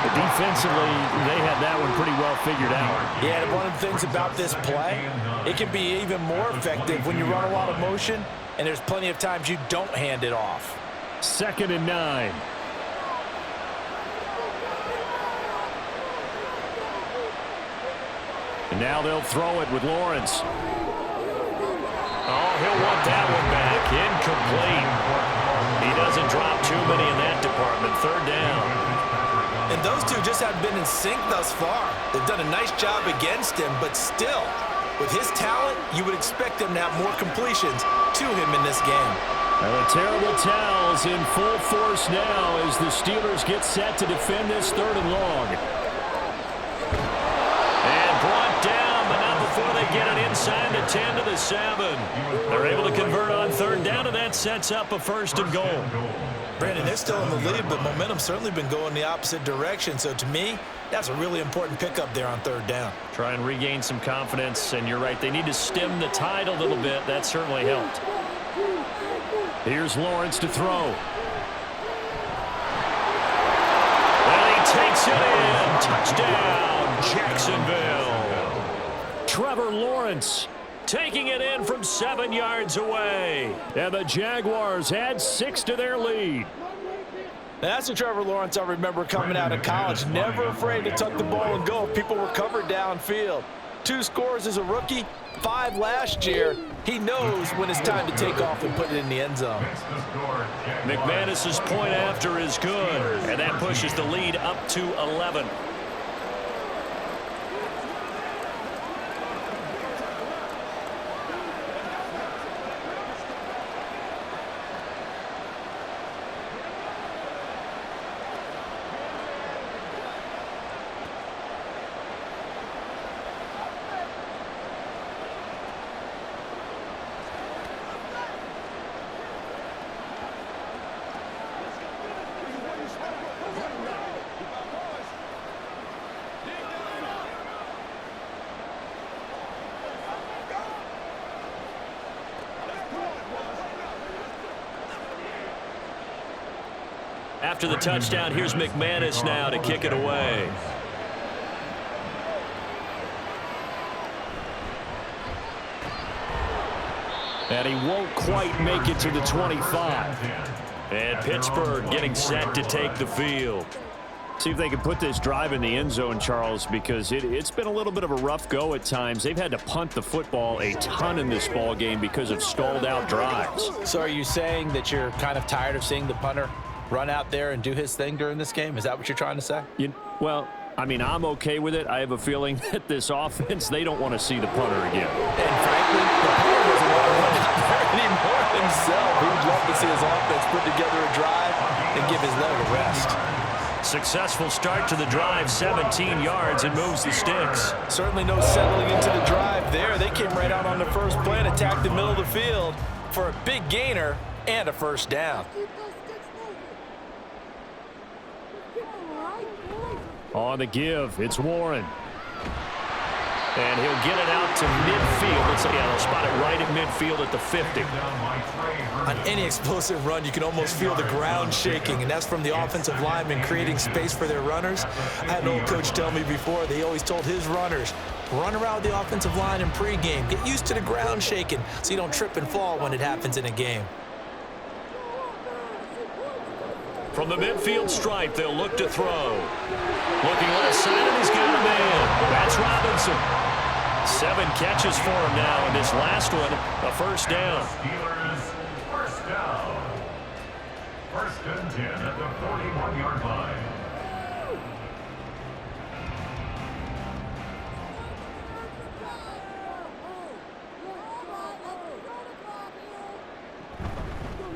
But defensively, they had that one pretty well figured out. Yeah, and one of the things about this play, it can be even more effective when you run a lot of motion, and there's plenty of times you don't hand it off. 2nd and 9. And now they'll throw it with Lawrence. Oh, he'll want that one back. Incomplete. He doesn't drop too many in that department. 3rd down. And those two just haven't been in sync thus far. They've done a nice job against him, but still, with his talent, you would expect him to have more completions to him in this game. And the terrible towels in full force now as the Steelers get set to defend this 3rd and long. And brought down, but not before they get it inside the 10 to the 7. They're able to convert on 3rd down, and that sets up a 1st and goal. Brandon, they're still in the lead, but momentum's certainly been going the opposite direction. So to me, that's a really important pickup there on 3rd down. Try and regain some confidence, and you're right. They need to stem the tide a little bit. That certainly helped. Here's Lawrence to throw. And he takes it in. Touchdown, Jacksonville. Trevor Lawrence taking it in from 7 yards away. And the Jaguars add 6 to their lead. That's the Trevor Lawrence I remember coming out of college. Never afraid to tuck the ball and go if people were covered downfield. 2 scores as a rookie, 5 last year. He knows when it's time to take off and put it in the end zone. McManus's point after is good, and that pushes the lead up to 11. After the touchdown, here's McManus now to kick it away. And he won't quite make it to the 25. And Pittsburgh getting set to take the field. See if they can put this drive in the end zone, Charles, because it's been a little bit of a rough go at times. They've had to punt the football a ton in this ball game because of stalled out drives. So are you saying that you're kind of tired of seeing the punter run out there and do his thing during this game? Is that what you're trying to say? Well, I mean, I'm okay with it. I have a feeling that this offense, they don't want to see the punter again. And frankly, the punter doesn't want to run out there anymore himself. He would love to see his offense put together a drive and give his leg a rest. Successful start to the drive, 17 yards, and moves the sticks. Certainly no settling into the drive there. They came right out on the first play and attacked the middle of the field for a big gainer and a first down. On the give, it's Warren. And he'll get it out to midfield. They'll spot it right at midfield at the 50. On any explosive run, you can almost feel the ground shaking, and that's from the offensive linemen creating space for their runners. I had an old coach tell me before, they always told his runners, run around the offensive line in pregame. Get used to the ground shaking so you don't trip and fall when it happens in a game. From the midfield stripe, they'll look to throw. Looking left side, and he's got a man. That's Robinson. 7 catches for him now, and this last one, a first down. Steelers, first down. First and 10 at the 41-yard line.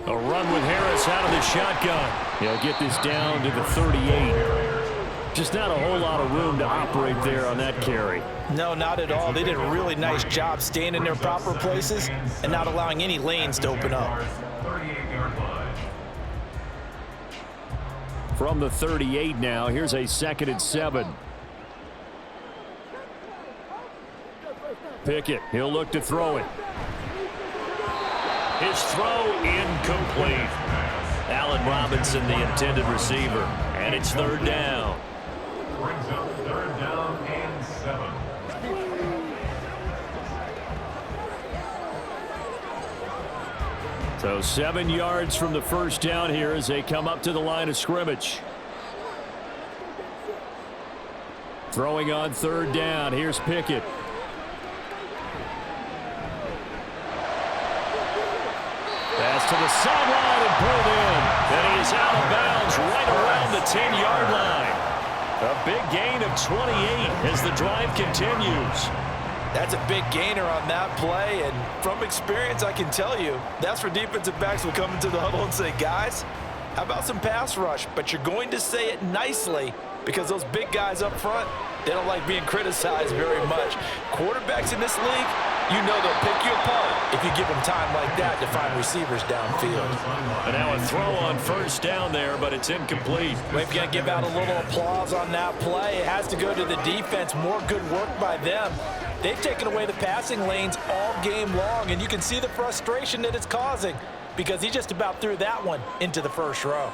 A run with Harris out of the shotgun. He'll get this down to the 38. Just not a whole lot of room to operate there on that carry. No, not at all. They did a really nice job staying in their proper places and not allowing any lanes to open up. 38-yard line. From the 38 now, here's a 2nd and 7. Pickett, he'll look to throw it. His throw incomplete. Allen Robinson, the intended receiver. And it's 3rd down. Brings up 3rd down and 7. So 7 yards from the first down here as they come up to the line of scrimmage. Throwing on 3rd down. Here's Pickett. Pass to the sideline and pulled in. And he is out of bounds right around the 10-yard line. A big gain of 28 as the drive continues. That's a big gainer on that play, and from experience, I can tell you, that's where defensive backs will come into the huddle and say, guys, how about some pass rush? But you're going to say it nicely because those big guys up front, they don't like being criticized very much. Quarterbacks in this league, you know they'll pick you apart if you give them time like that to find receivers downfield. And now a throw on first down there, but it's incomplete. We're going to give out a little applause on that play. It has to go to the defense. More good work by them. They've taken away the passing lanes all game long, and you can see the frustration that it's causing because he just about threw that one into the first row.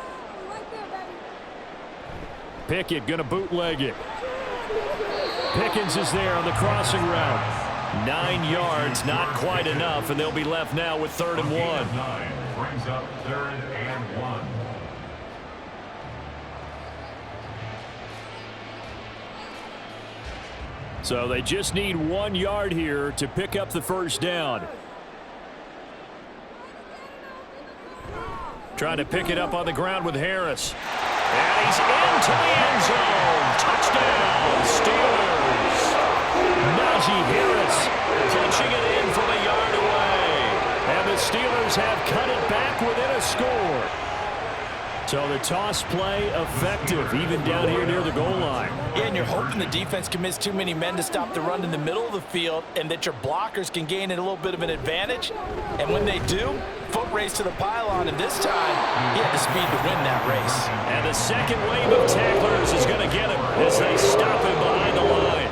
Pickett going to bootleg it. Pickens is there on the crossing route. 9 yards, not quite enough, and they'll be left now with 3rd and 1. 9 brings up 3rd and 1. So they just need 1 yard here to pick up the first down. Trying to pick it up on the ground with Harris. And he's into the end zone. Touchdown, Steelers. Najee Harris Punching it in from a yard away. And the Steelers have cut it back within a score. So the toss play effective, even down here near the goal line. Yeah, and you're hoping the defense commits too many men to stop the run in the middle of the field and that your blockers can gain a little bit of an advantage. And when they do, foot race to the pylon, and this time, he had the speed to win that race. And the second wave of tacklers is going to get him as they stop him behind the line.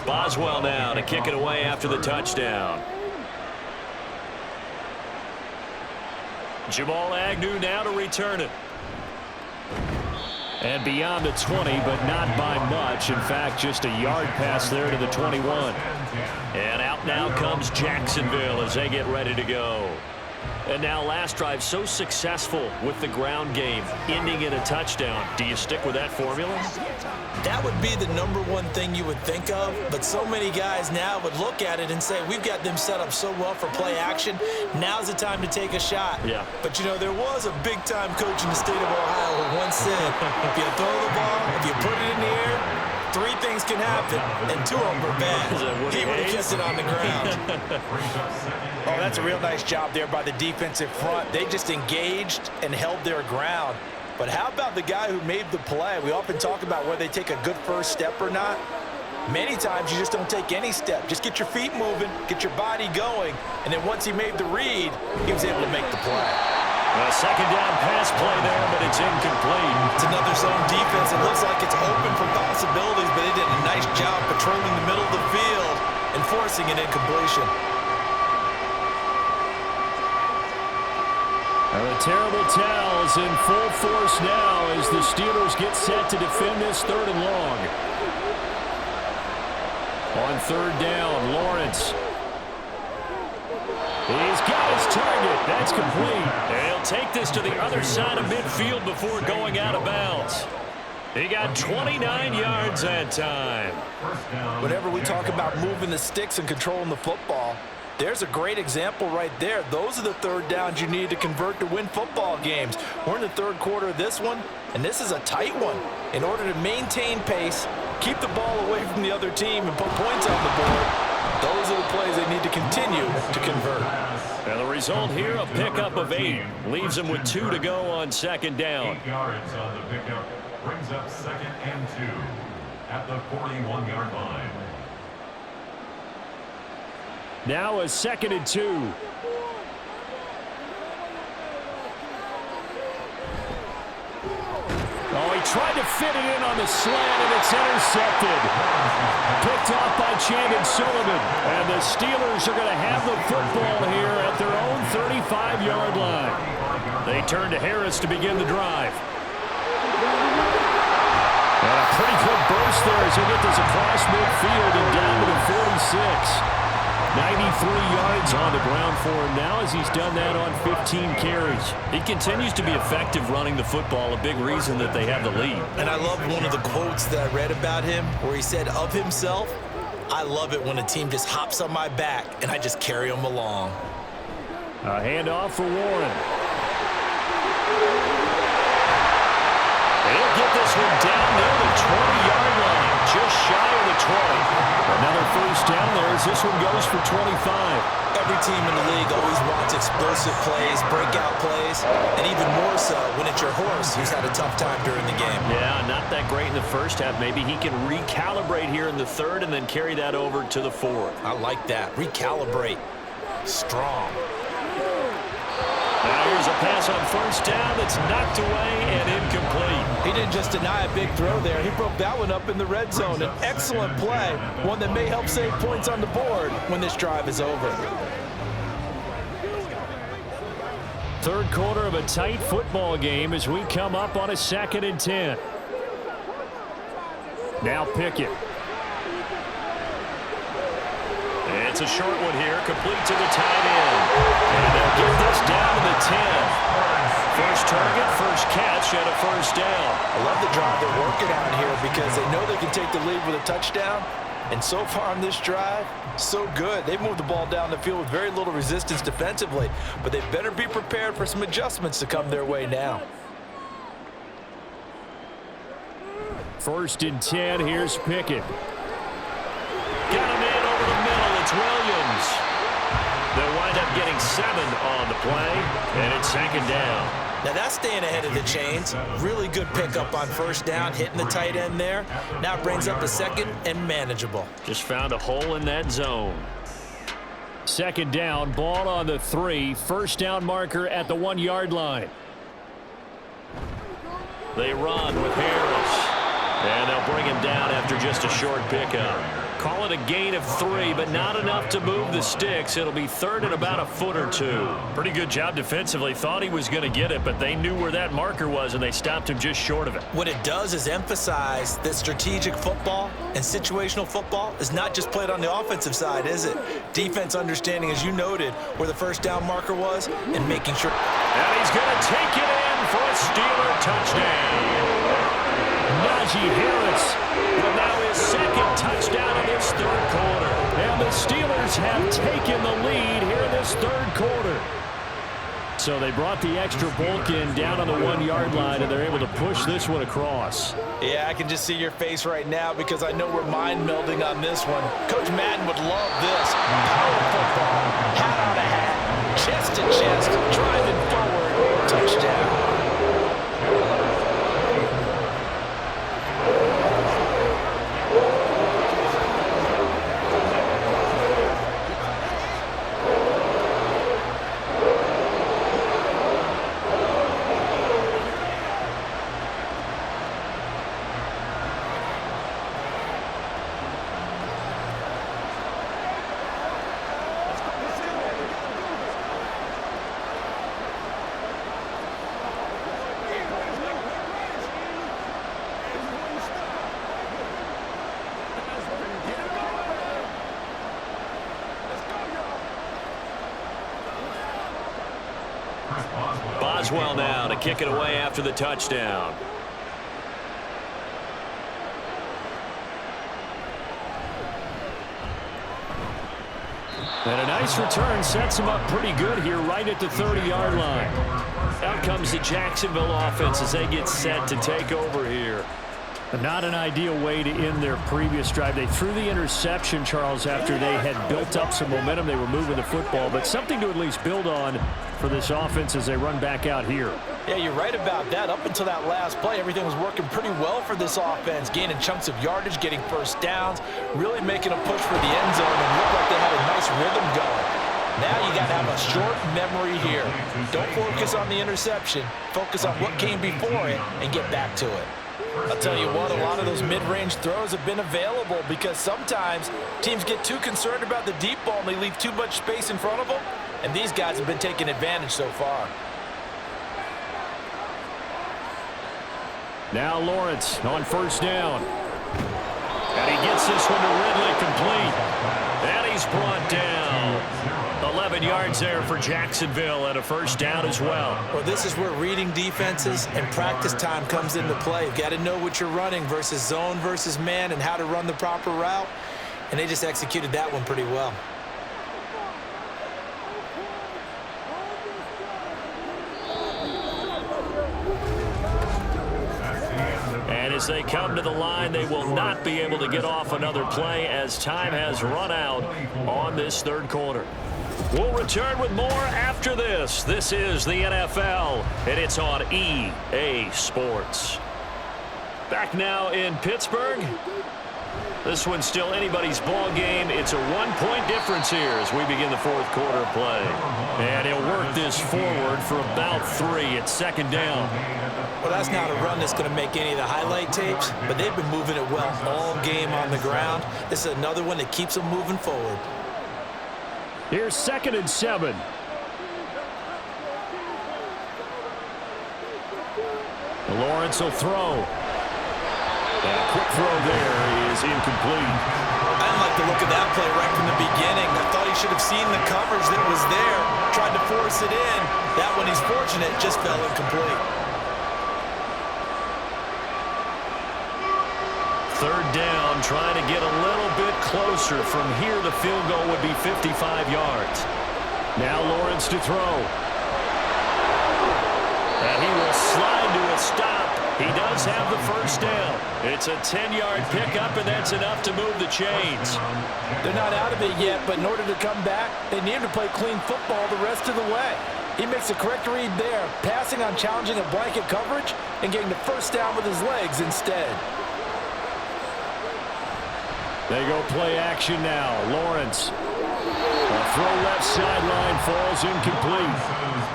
Boswell now to kick it away after the touchdown. Jamal Agnew now to return it. And beyond the 20, but not by much. In fact, just a yard pass there to the 21. And out now comes Jacksonville as they get ready to go. And now last drive so successful with the ground game, ending in a touchdown. Do you stick with that formula? That would be the #1 thing you would think of, but so many guys now would look at it and say, we've got them set up so well for play action. Now's the time to take a shot. Yeah. But, you know, there was a big-time coach in the state of Ohio who once said, if you throw the ball, if you put it in the air, 3 things can happen, and 2 of them are bad. He would have kissed it on the ground. Oh, that's a real nice job there by the defensive front. They just engaged and held their ground. But how about the guy who made the play? We often talk about whether they take a good first step or not. Many times you just don't take any step. Just get your feet moving, get your body going, and then once he made the read, he was able to make the play. A second down pass play there, but it's incomplete. It's another zone defense. It looks like it's open for possibilities, but they did a nice job patrolling the middle of the field and forcing an incompletion. The terrible towels in full force now as the Steelers get set to defend this 3rd and long. On 3rd down, Lawrence. He's got his target. That's complete. He'll take this to the other side of midfield before going out of bounds. He got 29 yards that time. Whenever we talk about moving the sticks and controlling the football, there's a great example right there. Those are the 3rd downs you need to convert to win football games. We're in the 3rd quarter of this one, and this is a tight one. In order to maintain pace, keep the ball away from the other team, and put points on the board, those are the plays they need to continue to convert. And the result here, a pickup of 8. Leaves them with 2 to go on 2nd down. 8 yards on the pickup brings up 2nd and 2 at the 41-yard line. Now a 2nd and 2. Oh, he tried to fit it in on the slant, and it's intercepted. Picked off by Chandon Sullivan. And the Steelers are going to have the football here at their own 35-yard line. They turn to Harris to begin the drive. And a pretty good burst there as they get this across midfield and down to the 46. 93 yards on the ground for him now as he's done that on 15 carries. He continues to be effective running the football, a big reason that they have the lead. And I love one of the quotes that I read about him where he said of himself, I love it when a team just hops on my back and I just carry them along. A handoff for Warren. He'll get this one down near the 20-yard line, just shy of the 20. Another first down there as this one goes for 25. Every team in the league always wants explosive plays, breakout plays, and even more so when it's your horse who's had a tough time during the game. Yeah, not that great in the first half. Maybe he can recalibrate here in the 3rd and then carry that over to the 4th. I like that. Recalibrate. Strong. Now here's a pass on 1st down that's knocked away and incomplete. He didn't just deny a big throw there. He broke that one up in the red zone. An excellent play, one that may help save points on the board when this drive is over. 3rd quarter of a tight football game as we come up on a 2nd and 10. Now Pickett. It's a short one here, complete to the tight end. And they'll get this down to the 10. First target, first catch, and a 1st down. I love the drive they're working on here because they know they can take the lead with a touchdown. And so far on this drive, so good. They've moved the ball down the field with very little resistance defensively, but they better be prepared for some adjustments to come their way now. 1st and 10, here's Pickett. Got a man over the middle, it's Williams. They'll wind up getting 7 on the play, and it's 2nd down. Now that's staying ahead of the chains. Really good pickup on 1st down, hitting the tight end there. Now it brings up a 2nd and manageable. Just found a hole in that zone. Second down, ball on the 3. First down marker at the 1-yard line. They run with Harris. And they'll bring him down after just a short pickup. Call it a gain of 3, but not enough to move the sticks. It'll be third and about a foot or 2. Pretty good job defensively. Thought he was going to get it, but they knew where that marker was, and they stopped him just short of it. What it does is emphasize that strategic football and situational football is not just played on the offensive side, is it? Defense understanding, as you noted, where the first down marker was and making sure. And he's going to take it in for a Steeler touchdown. Najee Harris with now his second touchdown in this third quarter. And the Steelers have taken the lead here in this third quarter. So they brought the extra bulk in down on the 1-yard line, and they're able to push this one across. Yeah, I can just see your face right now because I know we're mind melding on this one. Coach Madden would love this. Power football, hat on a hat, chest to chest, driving forward, touchdown. Boswell now to kick it away after the touchdown. And a nice return sets him up pretty good here right at the 30-yard line. Out comes the Jacksonville offense as they get set to take over here. Not an ideal way to end their previous drive. They threw the interception, Charles, after they had built up some momentum. They were moving the football, but something to at least build on for this offense as they run back out here. Yeah, you're right about that. Up until that last play, everything was working pretty well for this offense, gaining chunks of yardage, getting first downs, really making a push for the end zone, and looked like they had a nice rhythm going. Now you got to have a short memory here. Don't focus on the interception. Focus on what came before it and get back to it. I'll tell you what, a lot of those mid-range throws have been available because sometimes teams get too concerned about the deep ball and they leave too much space in front of them, and these guys have been taking advantage so far. Now Lawrence on first down. And he gets this one to Ridley complete. And he's brought down. 11 yards there for Jacksonville and a first down as well. Well, this is where reading defenses and practice time comes into play. You've got to know what you're running versus zone versus man and how to run the proper route. And they just executed that one pretty well. And as they come to the line, they will not be able to get off another play as time has run out on this third quarter. We'll return with more after this. This is the NFL, and it's on EA Sports. Back now in Pittsburgh. This one's still anybody's ball game. It's a one-point difference here as we begin the fourth quarter of play. And he'll work this forward for about 3. It's second down. Well, that's not a run that's going to make any of the highlight tapes, but they've been moving it well all game on the ground. This is another one that keeps them moving forward. Here's 2nd and 7. Lawrence will throw. And a quick throw there is incomplete. I didn't like the look of that play right from the beginning. I thought he should have seen the coverage that was there, tried to force it in. That one, he's fortunate, just fell incomplete. Third down, trying to get a little bit closer. From here, the field goal would be 55 yards. Now Lawrence to throw. And he will slide to a stop. He does have the first down. It's a 10-yard pickup, and that's enough to move the chains. They're not out of it yet, but in order to come back, they need to play clean football the rest of the way. He makes the correct read there, passing on challenging a blanket coverage and getting the first down with his legs instead. They go play action now. Lawrence. A throw left sideline falls incomplete.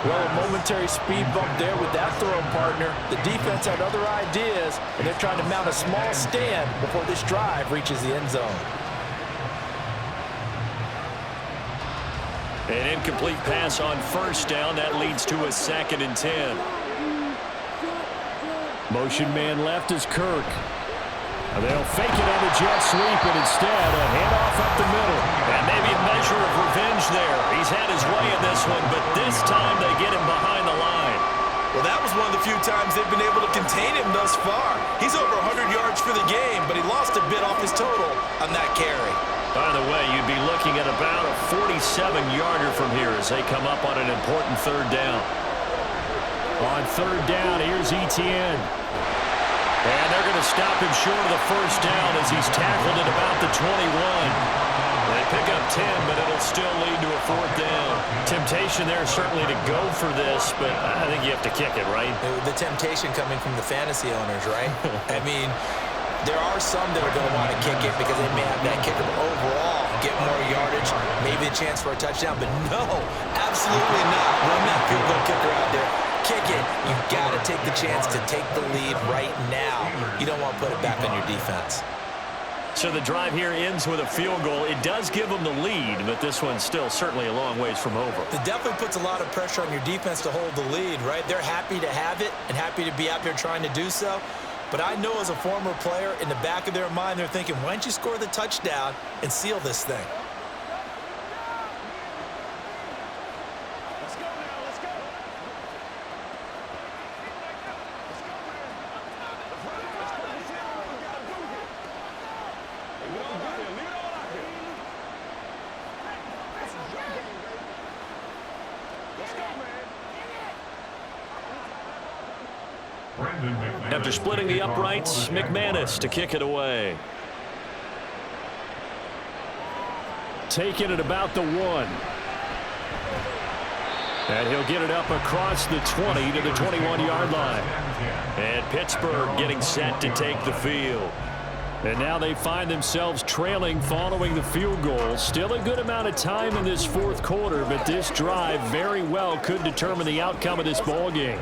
Well, a momentary speed bump there with that throw, partner. The defense had other ideas, and they're trying to mount a small stand before this drive reaches the end zone. An incomplete pass on first down. That leads to a 2nd and 10. Motion man left is Kirk. They'll fake it on the jet sweep, and instead a handoff up the middle. And maybe a measure of revenge there. He's had his way in this one, but this time they get him behind the line. Well, that was one of the few times they've been able to contain him thus far. He's over 100 yards for the game, but he lost a bit off his total on that carry. By the way, you'd be looking at about a 47-yarder from here as they come up on an important 3rd down. On 3rd down, here's Etienne. And they're going to stop him short of the first down as he's tackled at about the 21. They pick up 10, but it'll still lead to a 4th down. Temptation there certainly to go for this, but I think you have to kick it, right? The temptation coming from the fantasy owners, right? I mean, there are some that are going to want to kick it because they may have that kicker overall, get more yardage, maybe a chance for a touchdown, but no, absolutely not. Run that field goal kicker out there. Kick it. You've got to take the chance to take the lead right now. You don't want to put it back on your defense. So the drive here ends with a field goal. It does give them the lead, but this one's still certainly a long ways from over. It definitely puts a lot of pressure on your defense to hold the lead, right? They're happy to have it and happy to be out there trying to do so. But I know as a former player, in the back of their mind, they're thinking, why don't you score the touchdown and seal this thing? After splitting the uprights, McManus to kick it away. Taking it about the 1. And he'll get it up across the 20 to the 21-yard line. And Pittsburgh getting set to take the field. And now they find themselves trailing following the field goal. Still a good amount of time in this 4th quarter, but this drive very well could determine the outcome of this ball game.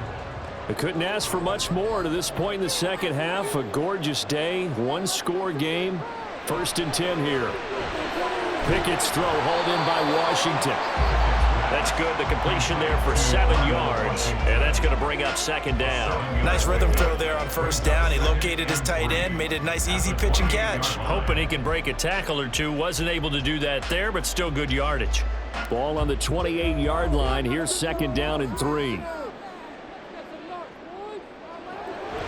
They couldn't ask for much more to this point in the second half. A gorgeous day, 1-score game. 1st and 10 here. Pickett's throw hauled in by Washington. That's good. The completion there for 7 yards, and that's going to bring up 2nd down. Nice rhythm throw there on 1st down. He located his tight end, made it a nice, easy pitch and catch. Hoping he can break a tackle or two. Wasn't able to do that there, but still good yardage. Ball on the 28-yard line. Here's 2nd down and 3.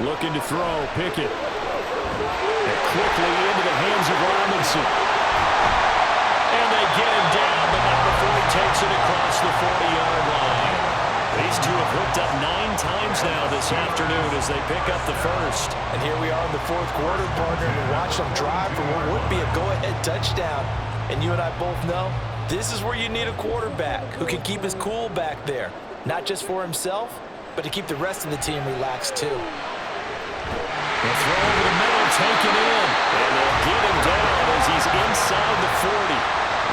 Looking to throw, Pickett. And quickly into the hands of Robinson. And they get him down, but not before he takes it across the 40-yard line. These two have hooked up 9 times now this afternoon as they pick up the 1st. And here we are in the 4th quarter, partner, and watch them drive for what would be a go-ahead touchdown. And you and I both know this is where you need a quarterback who can keep his cool back there. Not just for himself, but to keep the rest of the team relaxed too. The throw over the middle, taken in. And they'll get him down as he's inside the 40.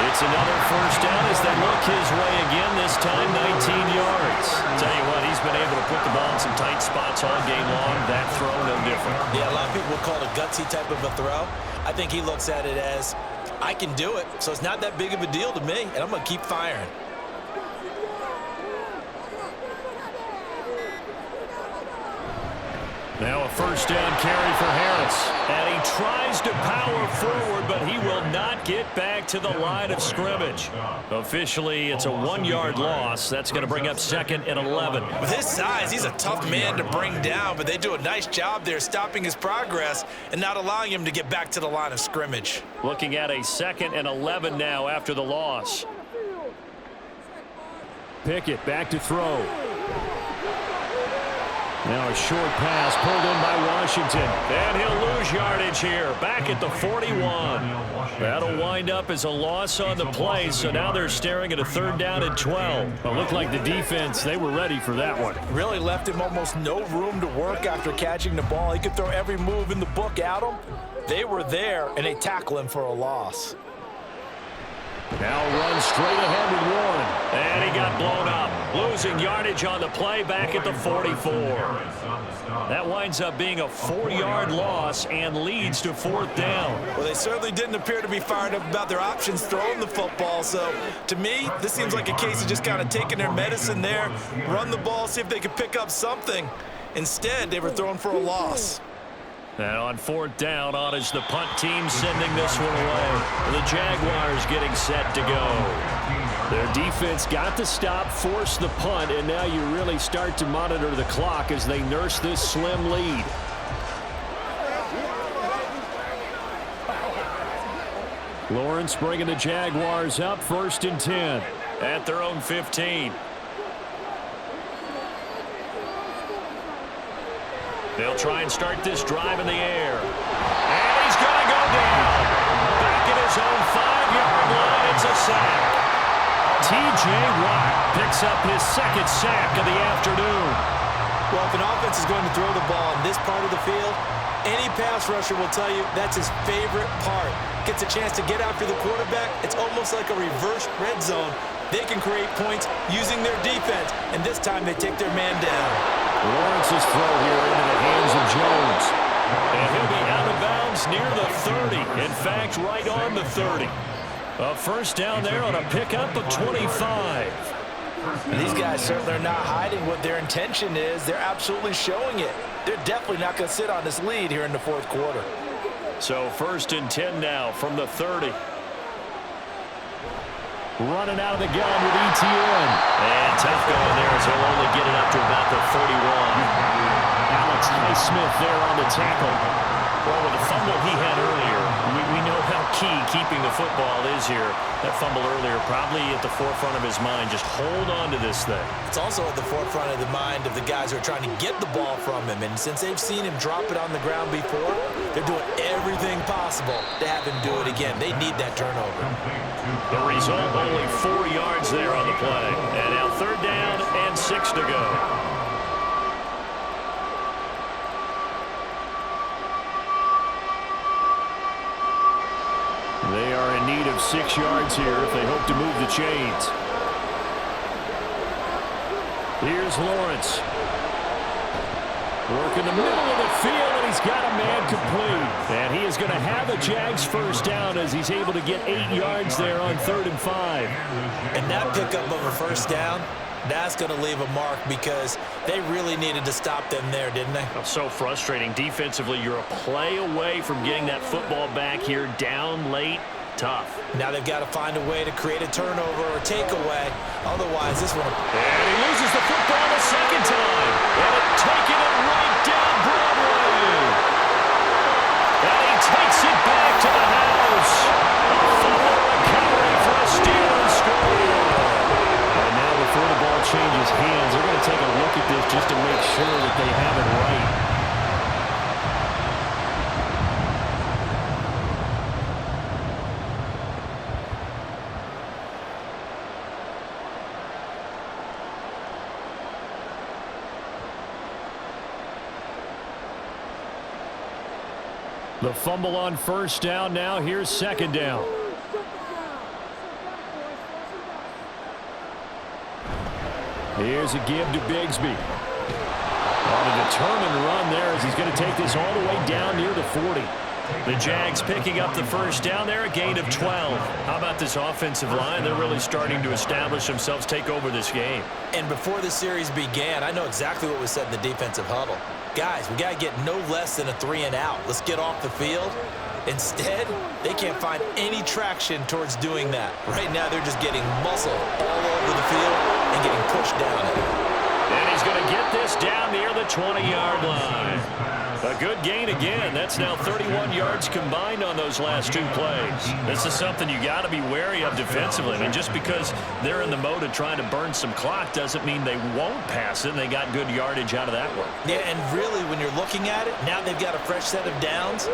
It's another 1st down as they look his way again, this time 19 yards. Tell you what, he's been able to put the ball in some tight spots all game long. That throw, no different. Yeah, a lot of people would call it a gutsy type of a throw. I think he looks at it as, I can do it, so it's not that big of a deal to me, and I'm going to keep firing. Now a 1st down carry for Harris. And he tries to power forward, but he will not get back to the line of scrimmage. Officially, it's a 1-yard loss. That's going to bring up 2nd and 11. With his size, he's a tough man to bring down, but they do a nice job there stopping his progress and not allowing him to get back to the line of scrimmage. Looking at a 2nd and 11 now after the loss. Pickett back to throw. Now a short pass pulled in by Washington. And he'll lose yardage here. Back at the 41. That'll wind up as a loss on the play, so now they're staring at a 3rd down and 12. It looked like the defense, they were ready for that one. Really left him almost no room to work after catching the ball. He could throw every move in the book at him. They were there, and they tackle him for a loss. Now run straight ahead with Warren. And he got blown up. Losing yardage on the play back at the 44. That winds up being a 4-yard loss and leads to 4th down. Well, they certainly didn't appear to be fired up about their options throwing the football. So, to me, this seems like a case of just kind of taking their medicine there, run the ball, see if they could pick up something. Instead, they were throwing for a loss. And on 4th down, on is the punt team sending this one away. The Jaguars getting set to go. Their defense got the stop, forced the punt, and now you really start to monitor the clock as they nurse this slim lead. Lawrence bringing the Jaguars up, 1st and 10. At their own 15. They'll try and start this drive in the air. And he's going to go down. Back at his own 5-yard line. It's a sack. T.J. Watt picks up his 2nd sack of the afternoon. Well, if an offense is going to throw the ball in this part of the field, any pass rusher will tell you that's his favorite part. Gets a chance to get after the quarterback. It's almost like a reverse red zone. They can create points using their defense, and this time they take their man down. Lawrence's throw here into the hands of Jones. And he'll be out of bounds near the 30. In fact, right on the 30. A 1st down there on a pickup of 25. These guys certainly are not hiding what their intention is. They're absolutely showing it. They're definitely not going to sit on this lead here in the 4th quarter. So 1st and 10 now from the 30. Running out of the gun with ETN. And tough going there as he'll only get it up to about the 31. Alex Highsmith there on the tackle. Well, with the fumble he had earlier, we know how key keeping the football is here. That fumble earlier probably at the forefront of his mind. Just hold on to this thing. It's also at the forefront of the mind of the guys who are trying to get the ball from him. And since they've seen him drop it on the ground before, they're doing everything possible to have him do it again. They need that turnover. The result, only 4 yards there on the play. And now 3rd down and 6 to go. They are in need of 6 yards here if they hope to move the chains. Here's Lawrence. Work in the middle of the field, and he's got a man complete. And he is going to have a Jags 1st down as he's able to get 8 yards there on 3rd and 5. And that pickup of a 1st down, that's going to leave a mark because they really needed to stop them there, didn't they? So frustrating. Defensively, you're a play away from getting that football back here down late. Tough. Now they've got to find a way to create a turnover or takeaway. Otherwise, this one... And he loses the football the 2nd time. And taking it right down Broadway. And he takes it back to the house. A fumble recovery for a Steelers score. And now before the ball changes hands, they're going to take a look at this just to make sure that they have it right. The fumble on 1st down. Now here's 2nd down. Here's a give to Bigsby. On a determined run there as he's going to take this all the way down near the 40. The Jags picking up the 1st down there, a gain of 12. How about this offensive line? They're really starting to establish themselves, take over this game. And before the series began, I know exactly what was said in the defensive huddle. Guys, we got to get no less than a 3-and-out. Let's get off the field. Instead, they can't find any traction towards doing that. Right now, they're just getting muscle all over the field and getting pushed down it. And he's going to get this down near the 20-yard line. A good gain again. That's now 31 yards combined on those last 2 plays. This is something you got to be wary of defensively. I mean, just because they're in the mode of trying to burn some clock doesn't mean they won't pass it, and they got good yardage out of that one. Yeah, and really, when you're looking at it, now they've got a fresh set of downs.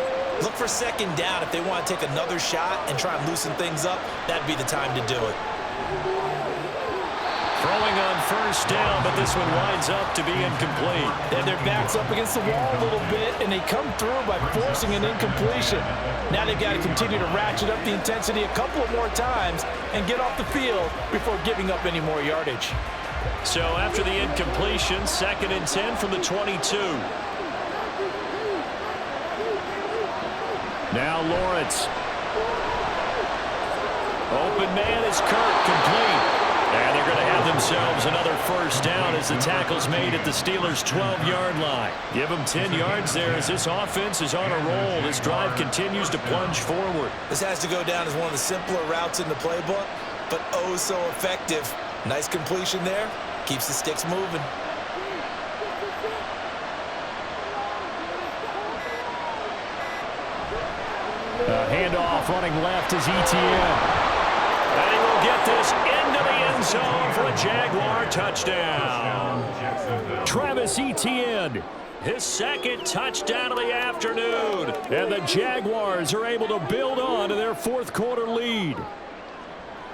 Look for 2nd down if they want to take another shot and try and loosen things up. That'd be the time to do it. Throwing on first down, but this one winds up to be incomplete. And their back's up against the wall a little bit, and they come through by forcing an incompletion. Now they've got to continue to ratchet up the intensity a couple of more times and get off the field before giving up any more yardage. So after the incompletion, 2nd and 10 from the 22. Now Lawrence. Open man is Kirk, complete. And they're going to have themselves another first down as the tackle's made at the Steelers' 12-yard line. Give them 10 yards there as this offense is on a roll. This drive continues to plunge forward. This has to go down as one of the simpler routes in the playbook, but oh so effective. Nice completion there. Keeps the sticks moving. A handoff running left is ETN. And he will get this into the end zone for a Jaguar touchdown. Travis Etienne, his 2nd touchdown of the afternoon. And the Jaguars are able to build on to their 4th quarter lead.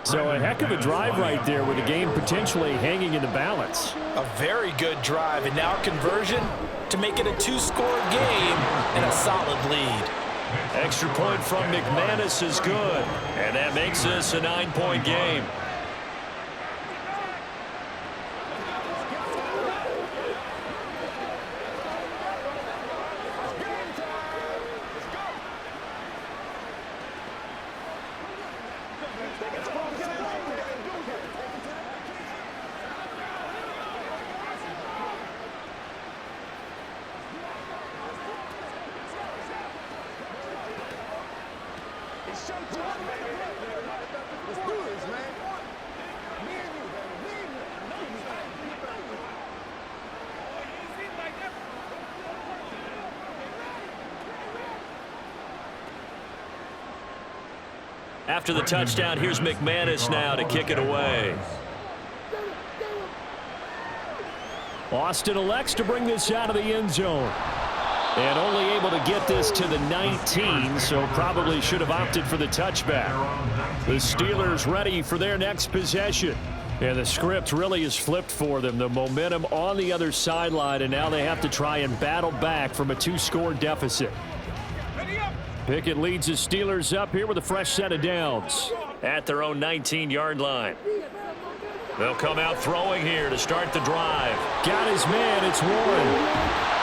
So a heck of a drive right there with the game potentially hanging in the balance. A very good drive, and now conversion to make it a 2-score game and a solid lead. Extra point from McManus is good, and that makes this a 9-point game. After the touchdown, here's McManus now to kick it away. Austin elects to bring this out of the end zone. And only able to get this to the 19, so probably should have opted for the touchback. The Steelers ready for their next possession. And the script really is flipped for them. The momentum on the other sideline, and now they have to try and battle back from a 2-score deficit. Pickett leads the Steelers up here with a fresh set of downs. At their own 19-yard line. They'll come out throwing here to start the drive. Got his man, it's Warren.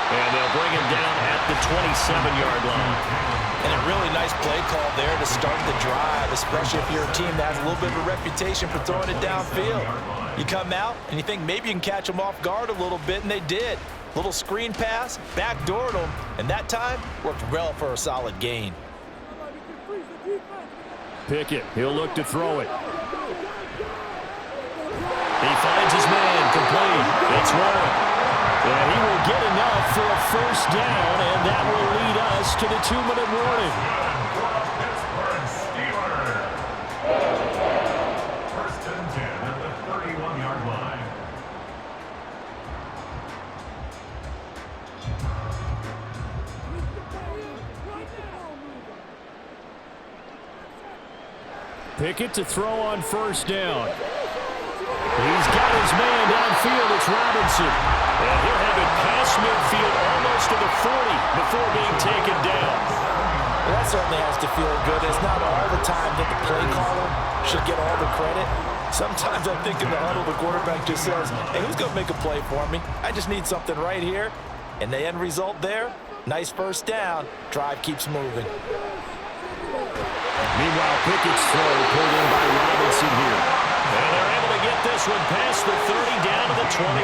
And they'll bring him down at the 27-yard line. And a really nice play call there to start the drive, especially if you're a team that has a little bit of a reputation for throwing it downfield. You come out and you think maybe you can catch them off guard a little bit, and they did. Little screen pass, backdoored them, and that time worked well for a solid gain. Pickett, he'll look to throw it. He finds his man, complete. It's Warren. And he will get enough for a first down, and that will lead us to the 2-minute warning. First and 10 at the 31-yard line. Pickett to throw on first down. He's got his man downfield. It's Robinson. And he'll have it past midfield almost to the 40 before being taken down. Well, that certainly has to feel good. It's not all the time that the play caller should get all the credit. Sometimes I think in the huddle, the quarterback just says, hey, who's going to make a play for me? I just need something right here. And the end result there, nice first down. Drive keeps moving. Meanwhile, Pickett's throw pulled in by Robinson here. And they're able to get this one past the 30 down to the 25.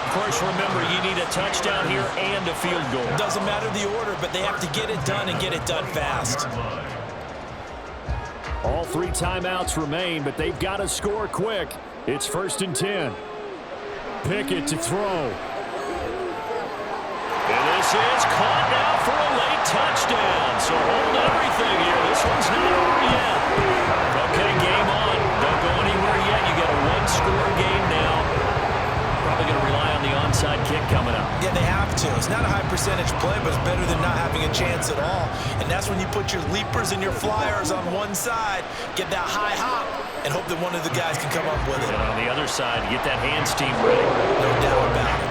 Of course, remember, you need a touchdown here and a field goal. Doesn't matter the order, but they have to get it done and get it done fast. All 3 timeouts remain, but they've got to score quick. It's 1st and 10. Pickett to throw. And this is caught now for a late touchdown. So hold everything here. This one's not over yet. Okay, game on. Don't go anywhere yet. You got a 1-score game now. Probably going to rely on the onside kick coming up. Yeah, they have to. It's not a high percentage play, but it's better than not having a chance at all. And that's when you put your leapers and your flyers on one side, get that high hop, and hope that one of the guys can come up with it. And on the other side, get that hands team ready. No doubt about it.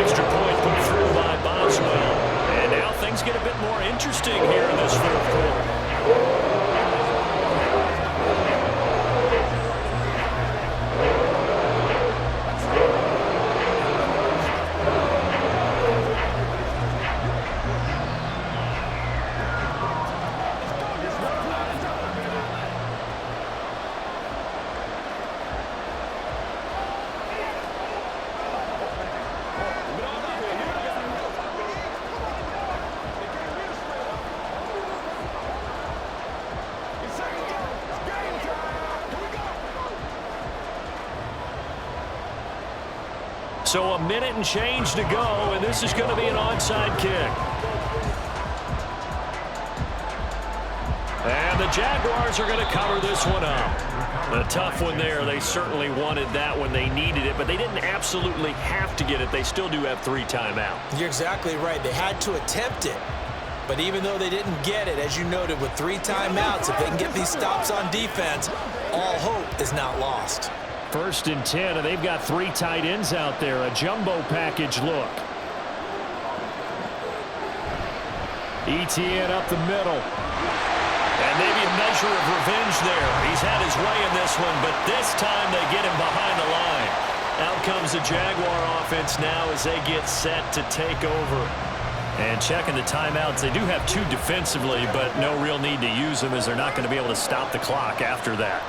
Extra point put through by Boswell. And now things get a bit more interesting here in this fourth quarter. So a minute and change to go, and this is going to be an onside kick. And the Jaguars are going to cover this one up. A tough one there. They certainly wanted that when they needed it, but they didn't absolutely have to get it. They still do have 3 timeouts. You're exactly right. They had to attempt it. But even though they didn't get it, as you noted, with 3 timeouts, if they can get these stops on defense, all hope is not lost. 1st and 10, and they've got 3 tight ends out there. A jumbo package look. Etienne up the middle. And maybe a measure of revenge there. He's had his way in this one, but this time they get him behind the line. Out comes the Jaguar offense now as they get set to take over. And checking the timeouts, they do have 2 defensively, but no real need to use them as they're not going to be able to stop the clock after that.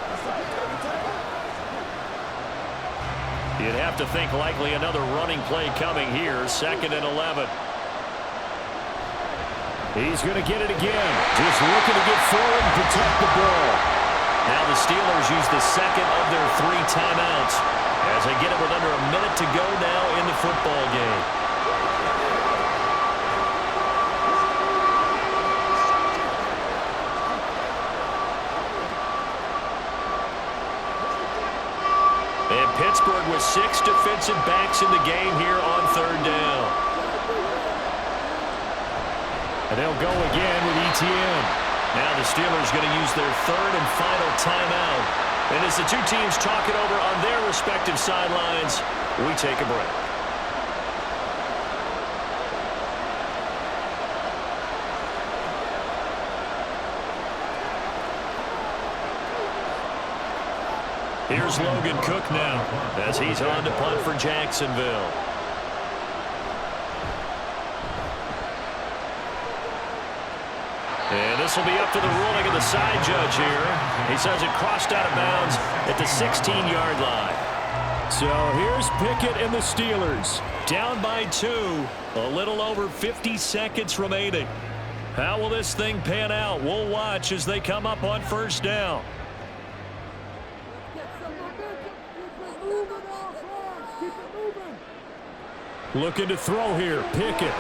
You'd have to think likely another running play coming here. 2nd and 11. He's going to get it again. Just looking to get forward and protect the ball. Now the Steelers use the 2nd of their 3 timeouts as they get it with under a minute to go now in the football game. And Pittsburgh with 6 defensive backs in the game here on 3rd down. And they'll go again with Etienne. Now the Steelers going to use their 3rd and final timeout. And as the 2 teams talk it over on their respective sidelines, we take a break. Here's Logan Cook now as he's on to punt for Jacksonville. And this will be up to the ruling of the side judge here. He says it crossed out of bounds at the 16-yard line. So here's Pickett and the Steelers. Down by 2. A little over 50 seconds remaining. How will this thing pan out? We'll watch as they come up on 1st down. Looking to throw here. Pickett.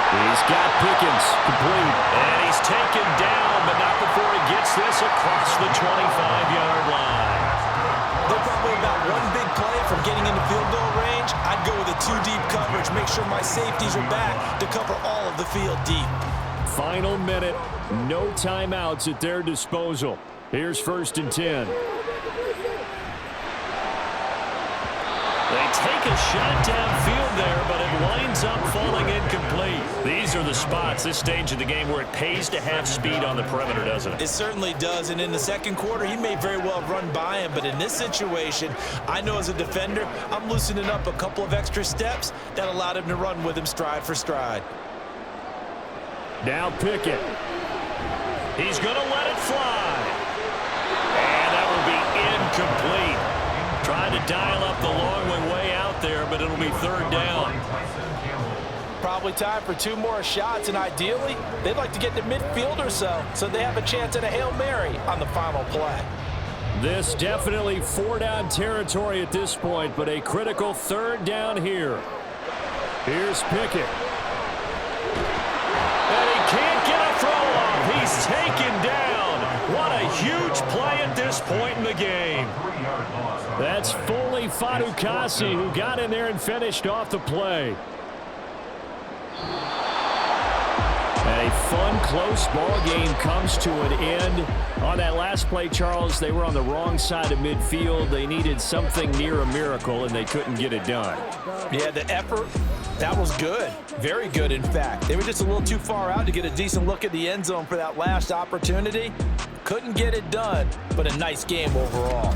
He's got Pickens complete. And he's taken down, but not before he gets this across the 25-yard line. They're probably about 1 big play from getting into field goal range. I'd go with a 2 deep coverage. Make sure my safeties are back to cover all of the field deep. Final minute. No timeouts at their disposal. Here's 1st and 10. They take a shot downfield there, but it winds up falling incomplete. These are the spots, this stage of the game, where it pays to have speed on the perimeter, doesn't it? It certainly does, and in the 2nd quarter, he may very well run by him, but in this situation, I know as a defender, I'm loosening up a couple of extra steps that allowed him to run with him stride for stride. Now Pickett. He's going to let it fly. And that will be incomplete. Trying to dial up the long way out there, but it'll be 3rd down. Probably time for 2 more shots, and ideally, they'd like to get to midfield or so they have a chance at a Hail Mary on the final play. This definitely 4-down territory at this point, but a critical 3rd down here. Here's Pickett. And he can't get a throw off. He's taken down. What a huge play at this point in the game. That's Foley Fadukasi who got in there and finished off the play. And a fun, close ball game comes to an end. On that last play, Charles, they were on the wrong side of midfield. They needed something near a miracle, and they couldn't get it done. Yeah, the effort, that was good. Very good, in fact. They were just a little too far out to get a decent look at the end zone for that last opportunity. Couldn't get it done, but a nice game overall.